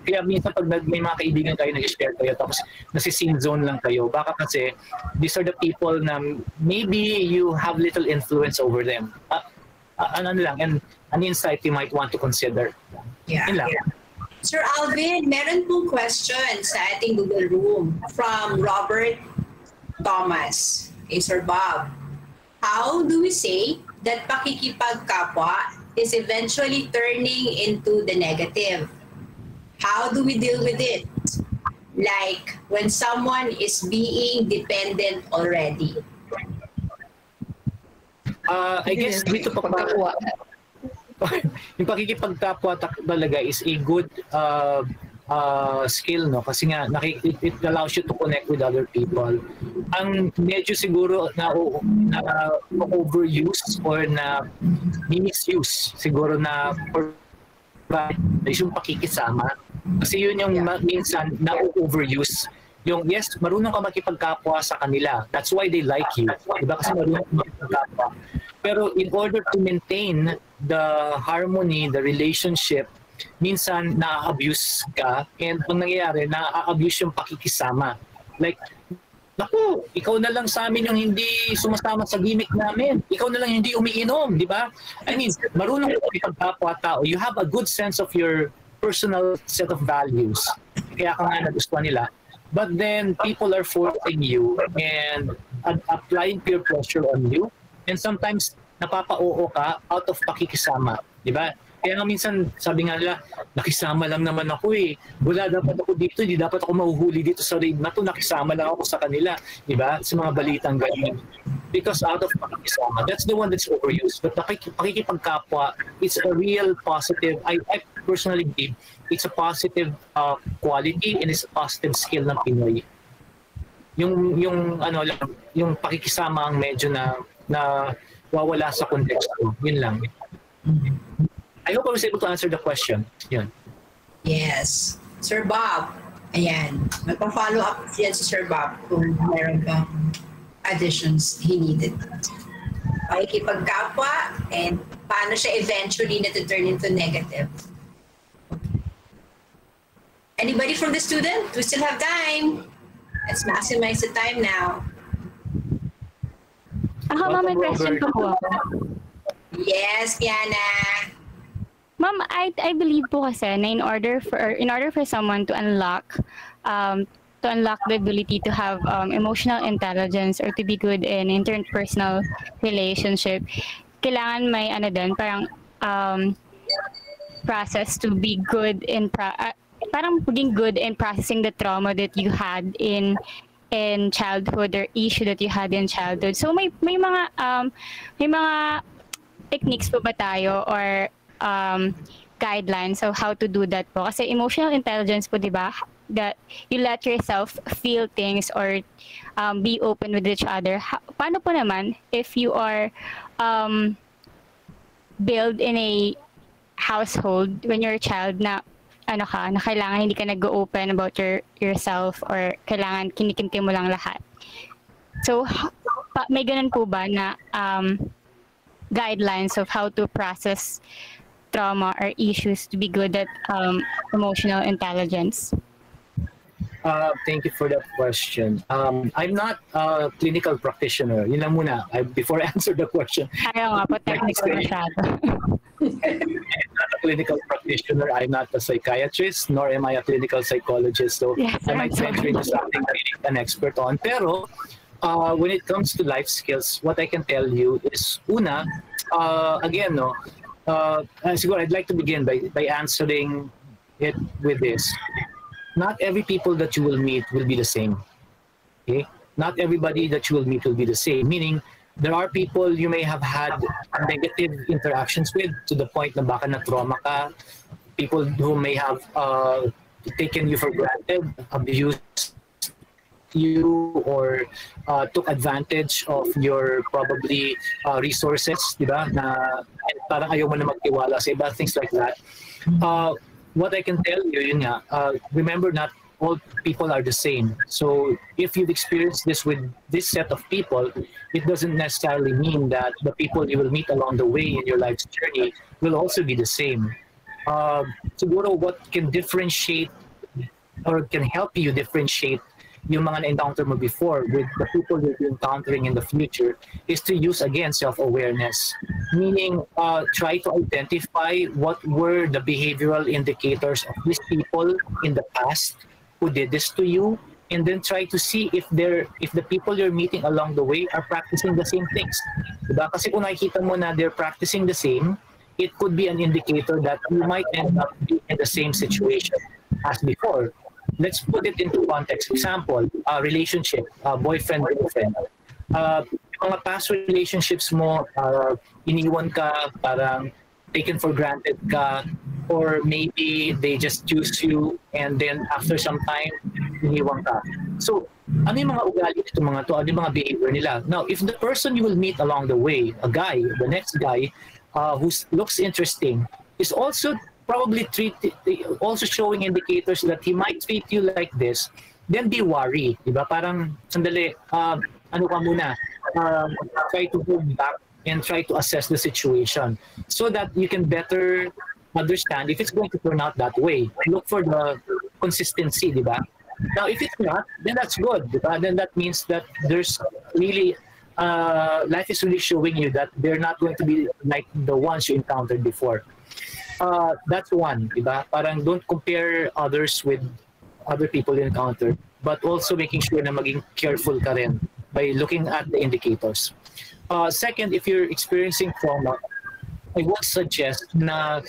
Kaya minsan pag may mga kaibigan kayo, nag-share kayo, tapos nasi-scene zone lang kayo. Baka kasi these are the people na maybe you have little influence over them. Ano lang, and an insight you might want to consider. Yeah. Yun lang. Yeah. Sir Alvin, meron pong question sa ating Google Room from Robert Thomas. Okay, Sir Bob, how do we say that pakikipagkapwa is eventually turning into the negative? How do we deal with it? Like when someone is being dependent already. I guess dito pagkakwa. Yung pakikipagkapwa talaga is a good skill, no? Kasi nga it allows you to connect with other people. Ang medyo siguro na overuse or na misuse siguro na is yung pakikisama. Kasi yun yung minsan na overuse. Yung yes, marunong ka makipagkapwa sa kanila. That's why they like you. Diba? Kasi marunong ka makipagkapwa. Pero in order to maintain the harmony, the relationship, minsan na-abuse ka, and ang nangyayari, na-abuse yung pakikisama. Like, naku, ikaw na lang sa amin yung hindi sumasama sa gimmick namin. Ikaw na lang hindi umiinom, di ba? I mean, marunong ka makipagkapwa tao. You have a good sense of your personal set of values. Kaya ka nga nagustuhan nila. But then, people are forcing you and applying peer pressure on you. And sometimes, napapa-oo ka out of pakikisama. Di ba? Kaya nga minsan, sabi nga nila, nakisama lang naman ako eh. Wala dapat ako dito, hindi dapat ako mahuhuli dito sa raid na to. Nakisama lang ako sa kanila. Di ba? Sa mga balitang ganyan. Because out of pakikisama, that's the one that's overused. But pakikipagkapwa, it's a real positive, I personally believe, it's a positive quality and it's a positive skill ng Pinoy. Yung pakikisama ang medyo na wawala sa konteksto. Yun lang. I hope I was able to answer the question. Yun. Yes. Sir Bob, ayan. Magpa-follow up yan si Sir Bob kung meron kang additions he needed. Pakikipagkapwa and paano siya eventually na to turn into negative. Anybody from the student? We still have time. Let's maximize the time now. Ako, ma'am, may question po ako. Yes, Kiana. Ma'am, I believe po kasi na in order for someone to unlock the ability to have emotional intelligence or to be good in interpersonal relationship, kailangan may parang process to be good in parang paging good in processing the trauma that you had in childhood or issue that you had in childhood. So may mga techniques po ba tayo or guidelines of how to do that po? Kasi emotional intelligence po, di ba? That you let yourself feel things or be open with each other. Paano po naman if you are built in a household when you're a child na na kailangan hindi ka nag-open about yourself or kailangan kinikinti mo lang lahat. So, may ganun po ba na guidelines of how to process trauma or issues to be good at emotional intelligence? Thank you for that question. I'm not a clinical practitioner. Yun lang muna. Before I answer the question. Ayaw nga po, technical masyado. I'm not a clinical practitioner. I'm not a psychiatrist, nor am I a clinical psychologist. So yes, I might venture into something that I'm an expert on. Pero when it comes to life skills, what I can tell you is, una, again, no, siguro I'd like to begin by answering it with this. Not every people that you will meet will be the same. Okay? Not everybody that you will meet will be the same. Meaning, there are people you may have had negative interactions with to the point na baka na-trauma ka. People who may have taken you for granted, abused you, or took advantage of your probably resources, di ba? Na parang ayaw mo na magtiwala sa iba, things like that. What I can tell you, yun nga, remember, not all people are the same. So if you've experienced this with this set of people, it doesn't necessarily mean that the people you will meet along the way in your life's journey will also be the same. Siguro what can differentiate or can help you differentiate yung mga na-encounter mo before with the people you'll be encountering in the future is to use, again, self-awareness. Meaning, try to identify what were the behavioral indicators of these people in the past who did this to you, and then try to see if the people you're meeting along the way are practicing the same things. Diba? Kasi kung nakikita mo na they're practicing the same, it could be an indicator that you might end up being in the same situation as before. Let's put it into context. Example, relationship, boyfriend-girlfriend. Mga past relationships mo, iniwan ka, parang taken for granted ka, or maybe they just choose you and then after some time, iniwan ka. So, ano yung mga ugali nito mga to? Ano yung mga behavior nila? Now, if the person you will meet along the way, a guy, the next guy, who looks interesting, is also probably also showing indicators that he might treat you like this, then be worried, di ba? Parang, sandali, ano ka muna, try to hold back and try to assess the situation so that you can better understand if it's going to turn out that way. Look for the consistency, di ba? Now, if it's not, then that's good, di ba? Then that means that there's really, life is really showing you that they're not going to be like the ones you encountered before. That's one, diba? Parang don't compare others with other people you encounter, but also making sure na maging careful ka rin by looking at the indicators. Second, if you're experiencing trauma, I would suggest na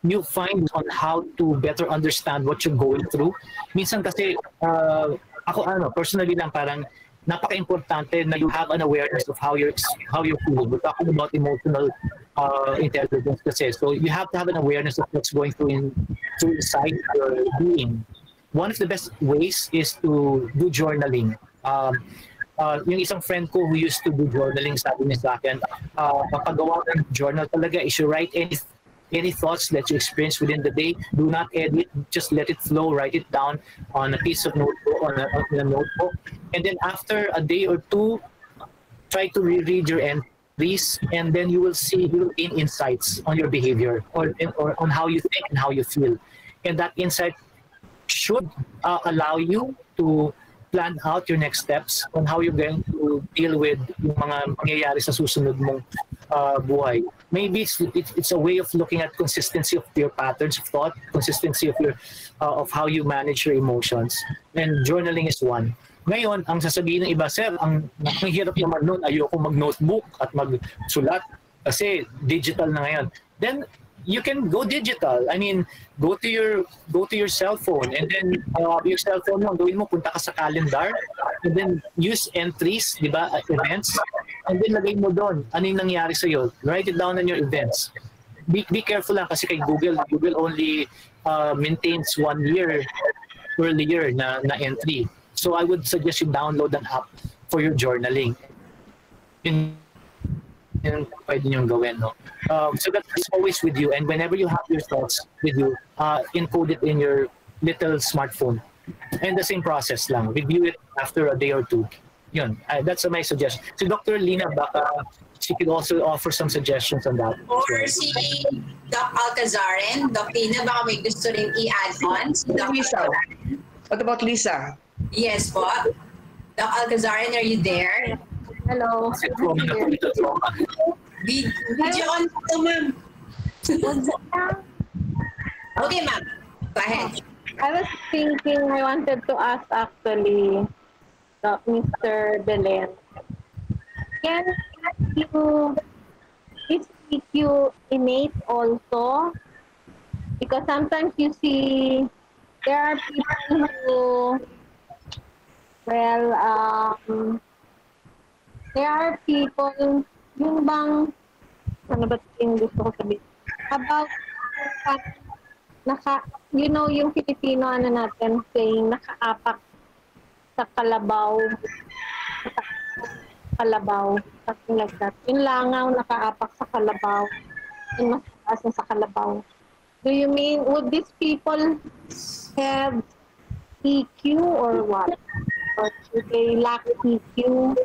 you find on how to better understand what you're going through. Minsan kasi, ako personally lang, parang napaka-importante na you have an awareness of how you feel. We're talking about emotional intelligence kasi. So you have to have an awareness of what's going through inside your being. One of the best ways is to do journaling. Yung isang friend ko who used to do journaling, sabi niya sa akin, kapagawa ng journal talaga is you write any thoughts that you experience within the day. Do not edit, just let it flow. Write it down on a piece of notebook, on a notebook, and then after a day or two, try to reread your entries, and then you will gain insights on your behavior or on how you think and how you feel, and that insight should allow you to plan out your next steps on how you're going to deal with yung mga mangyayari sa susunod mong buhay. Maybe it's a way of looking at consistency of your patterns of thought, consistency of of how you manage your emotions, and journaling is one. Ngayon, ang sasabihin ng iba, sir, ang hirap naman nun, ayoko mag-notebook at magsulat kasi digital na ngayon. Then you can go digital. I mean, go to your cell phone, and then your cell phone mo, gawin mo, punta ka sa calendar, and then use entries, di ba, events, and then lagay mo doon, ano yung nangyari sa'yo. Write it down on your events. Be careful lang kasi kay Google only maintains 1 year earlier na entry. So I would suggest you download an app for your journaling. Yun pwede niyong gawin, no? So that's always with you, and whenever you have your thoughts with you, encode it in your little smartphone. And the same process lang. Review it after a day or two. Yun, that's my suggestion. So Dr. Lina, baka she could also offer some suggestions on that. Or si Doc Alcazarin. Doc Lina, baka may gusto rin i-add on. Si Doc Lisa. What about Lisa? Yes po. Doc Alcazarin, are you there? Hello. Video on po, ma'am. Okay, ma'am. Go ahead. I was thinking, I wanted to ask actually Mr. Belen. Can you, is EQ innate also? Because sometimes you see there are people who, well, there are people, yung bang, ano ba yung gusto ko sabihin? About, you know, yung Filipino, ano natin, saying, nakaapak sa kalabaw, something like that. Yung langaw, nakaapak sa kalabaw, yung mas taas na sa kalabaw. Do you mean, would these people have EQ or what? Or do they lack EQ?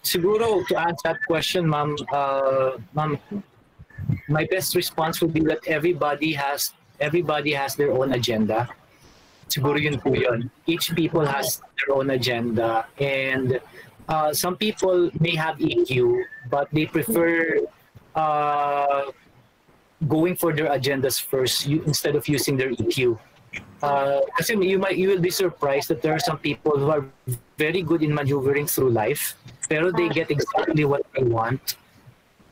Siguro to answer that question, ma'am, my best response would be that everybody has their own agenda. Siguro yun po yun. Each people has their own agenda, and some people may have EQ, but they prefer going for their agendas first instead of using their EQ. Kasi you will be surprised that there are some people who are very good in maneuvering through life, pero they get exactly what they want,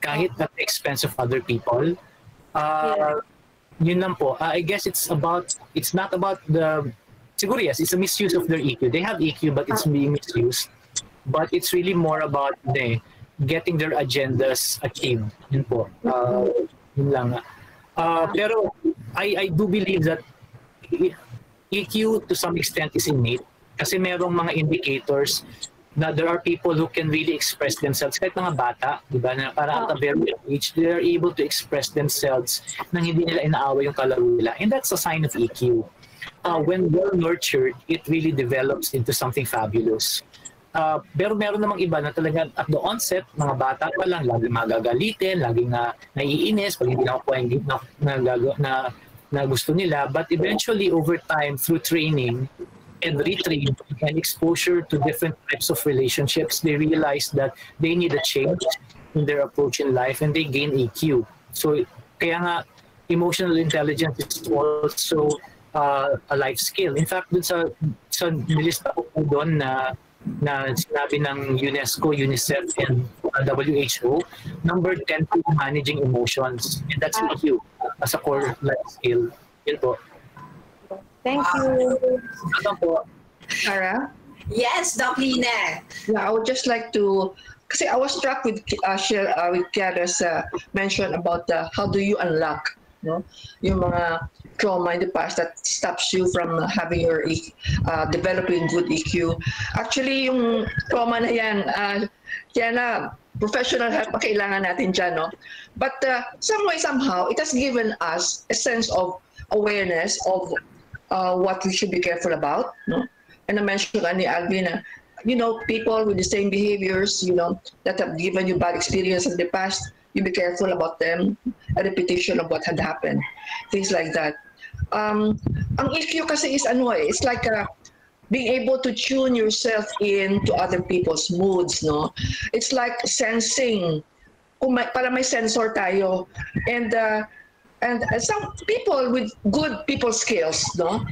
kahit at the expense of other people. Yun lang po. I guess it's not about the, siguro yes, it's a misuse of their EQ. They have EQ, but it's being misused. But it's really more about getting their agendas achieved. Yun po. Yun lang. Pero I do believe that EQ to some extent is innate. Kasi merong mga indicators na there are people who can really express themselves, kahit mga bata, di ba, na para at a very young age, they are able to express themselves nang hindi nila inaaway yung kalaro nila. And that's a sign of EQ. When well nurtured, it really develops into something fabulous. Pero meron namang iba na talaga at the onset, mga bata pa lang, laging magagalitin, laging naiinis, pag hindi na gusto nila. But eventually, over time, through training and retraining and exposure to different types of relationships, they realize that they need a change in their approach in life, and they gain EQ. So, kaya nga, emotional intelligence is also a life skill. In fact, dun sa nilista ko po doon na sinabi ng UNESCO, UNICEF, and WHO, number 10 po managing emotions. And that's EQ as a core life skill. Yun po. Thank you. Ano po? Sarah? Yes, Doc Lina. Yeah, I would just like to, kasi I was struck with Kiara's mention about how do you unlock, yung mga trauma in the past that stops you from having your developing good EQ. Actually, yung trauma na yan, Kiara, professional help pa kailangan natin dyan, no? But some way, somehow, it has given us a sense of awareness of what we should be careful about, no? And I mentioned ni Alvin, people with the same behaviors, that have given you bad experience in the past, you be careful about them, a repetition of what had happened, things like that. Ang EQ kasi is it's like being able to tune yourself into other people's moods, no? It's like sensing, para may sensor tayo, and some people with good people skills, no?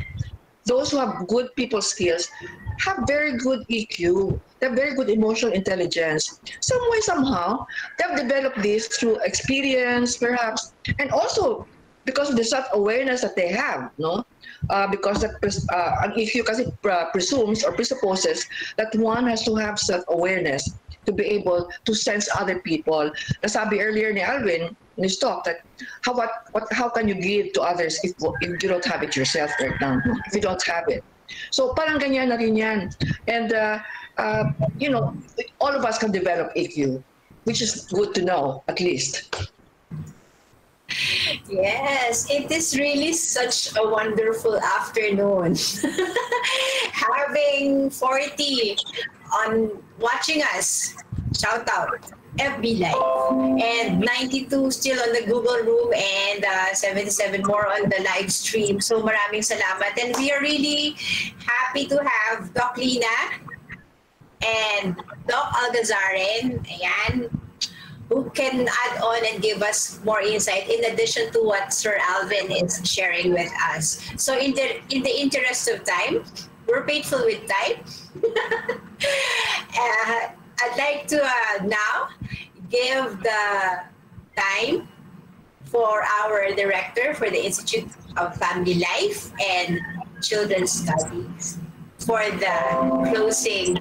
Those who have good people skills have very good EQ. They have very good emotional intelligence. Some way, somehow, they have developed this through experience, perhaps, and also because of the self-awareness that they have, no? Because that an EQ kasi presumes or presupposes that one has to have self-awareness to be able to sense other people. Nasabi earlier ni Alvin in his talk that how can you give to others if you don't have it yourself right now, if you don't have it. So parang ganyan na rin yan. And all of us can develop EQ, which is good to know at least. Yes, it is really such a wonderful afternoon. Having 40 on watching us. Shout out. FB Live. And 92 still on the Google Room and 77 more on the live stream. So maraming salamat. And we are really happy to have Doc Lina and Doc Algazaren. Ayan, who can add on and give us more insight in addition to what Sir Alvin is sharing with us. So in the interest of time, we're painful with time. I'd like to now give the time for our director for the Institute of Family Life and Children's Studies for the closing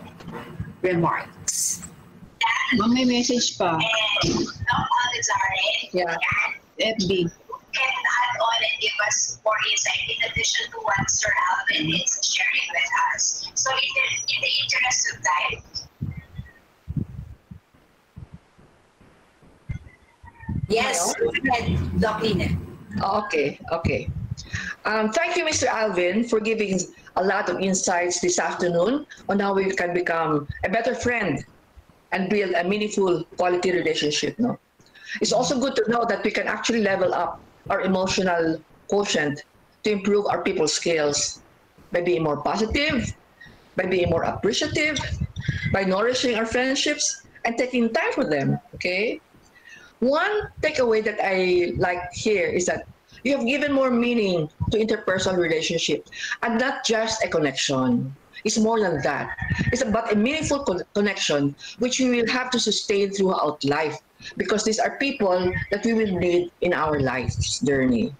remarks. May message pa. Yeah. FB. Can add on and give us more insight in addition to what Sir Alvin is sharing with us. So in the interest of time, yes, go ahead, Doc Lina. Okay. Thank you, Mr. Alvin, for giving a lot of insights this afternoon on how we can become a better friend and build a meaningful quality relationship. No? It's also good to know that we can actually level up our emotional quotient to improve our people skills by being more positive, by being more appreciative, by nourishing our friendships and taking time for them, okay? One takeaway that I like here is that you have given more meaning to interpersonal relationship and not just a connection. It's more than that. It's about a meaningful connection which we will have to sustain throughout life because these are people that we will need in our life's journey.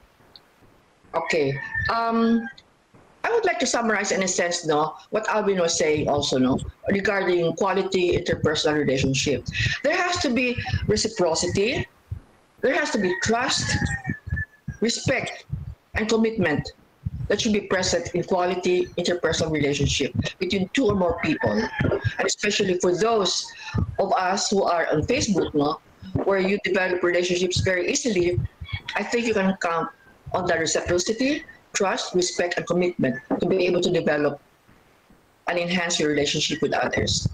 Okay. I would like to summarize in a sense, no, what Alvin was saying also, no, regarding quality interpersonal relationship. There has to be reciprocity, there has to be trust, respect, and commitment that should be present in quality interpersonal relationship between two or more people, and especially for those of us who are on Facebook, no, where you develop relationships very easily. I think you can count on the reciprocity, trust, respect, and commitment to be able to develop and enhance your relationship with others.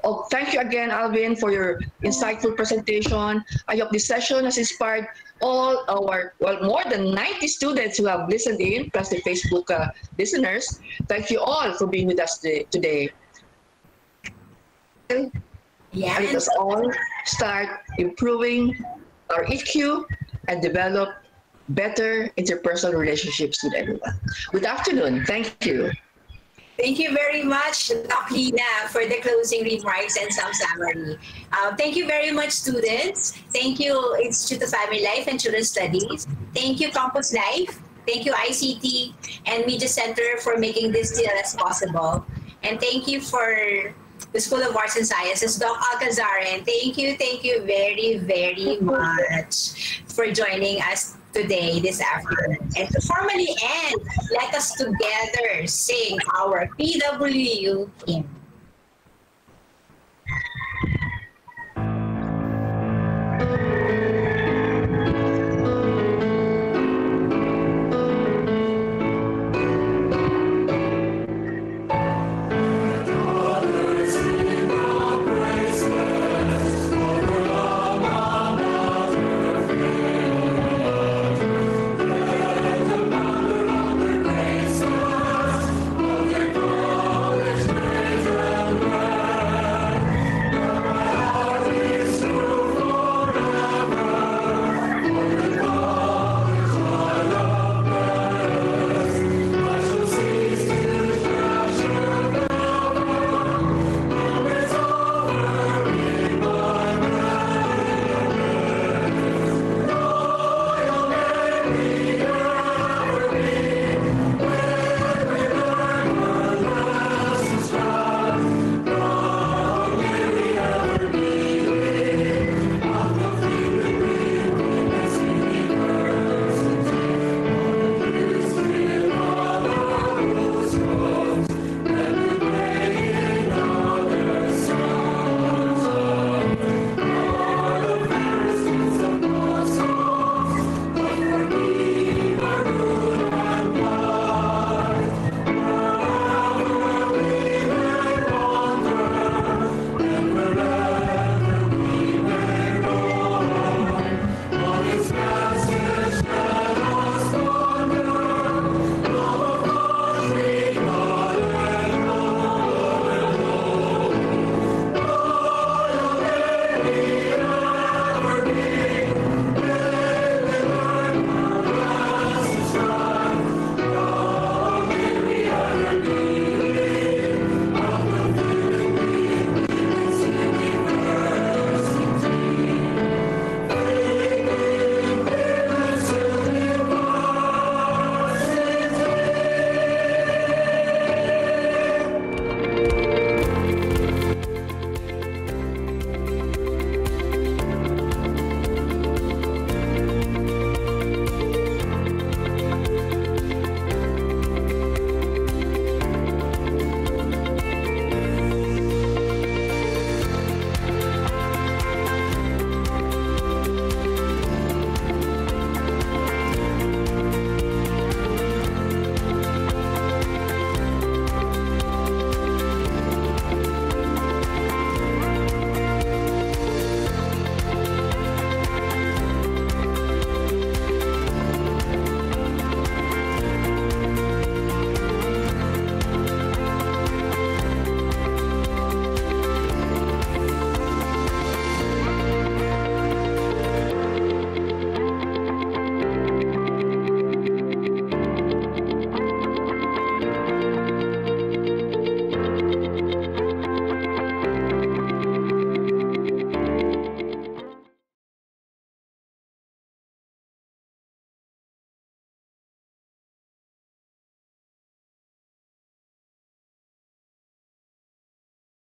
Oh, thank you again, Alvin, for your insightful presentation. I hope this session has inspired all our, well, more than 90 students who have listened in, plus the Facebook listeners. Thank you all for being with us today. Yeah. Let us all start improving our EQ and develop better interpersonal relationships with everyone. Good afternoon. Thank you. Thank you very much, Doc Lina, for the closing remarks and some summary. Thank you very much, students. Thank you, Institute of Family Life and Children's Studies. Thank you, Campus Life. Thank you, ICT and Media Center for making this deal as possible. And thank you for the School of Arts and Sciences, Doc Alcazaren. Thank you very, very much for joining us today, this afternoon. And to formally end, let us together sing our PWU hymn.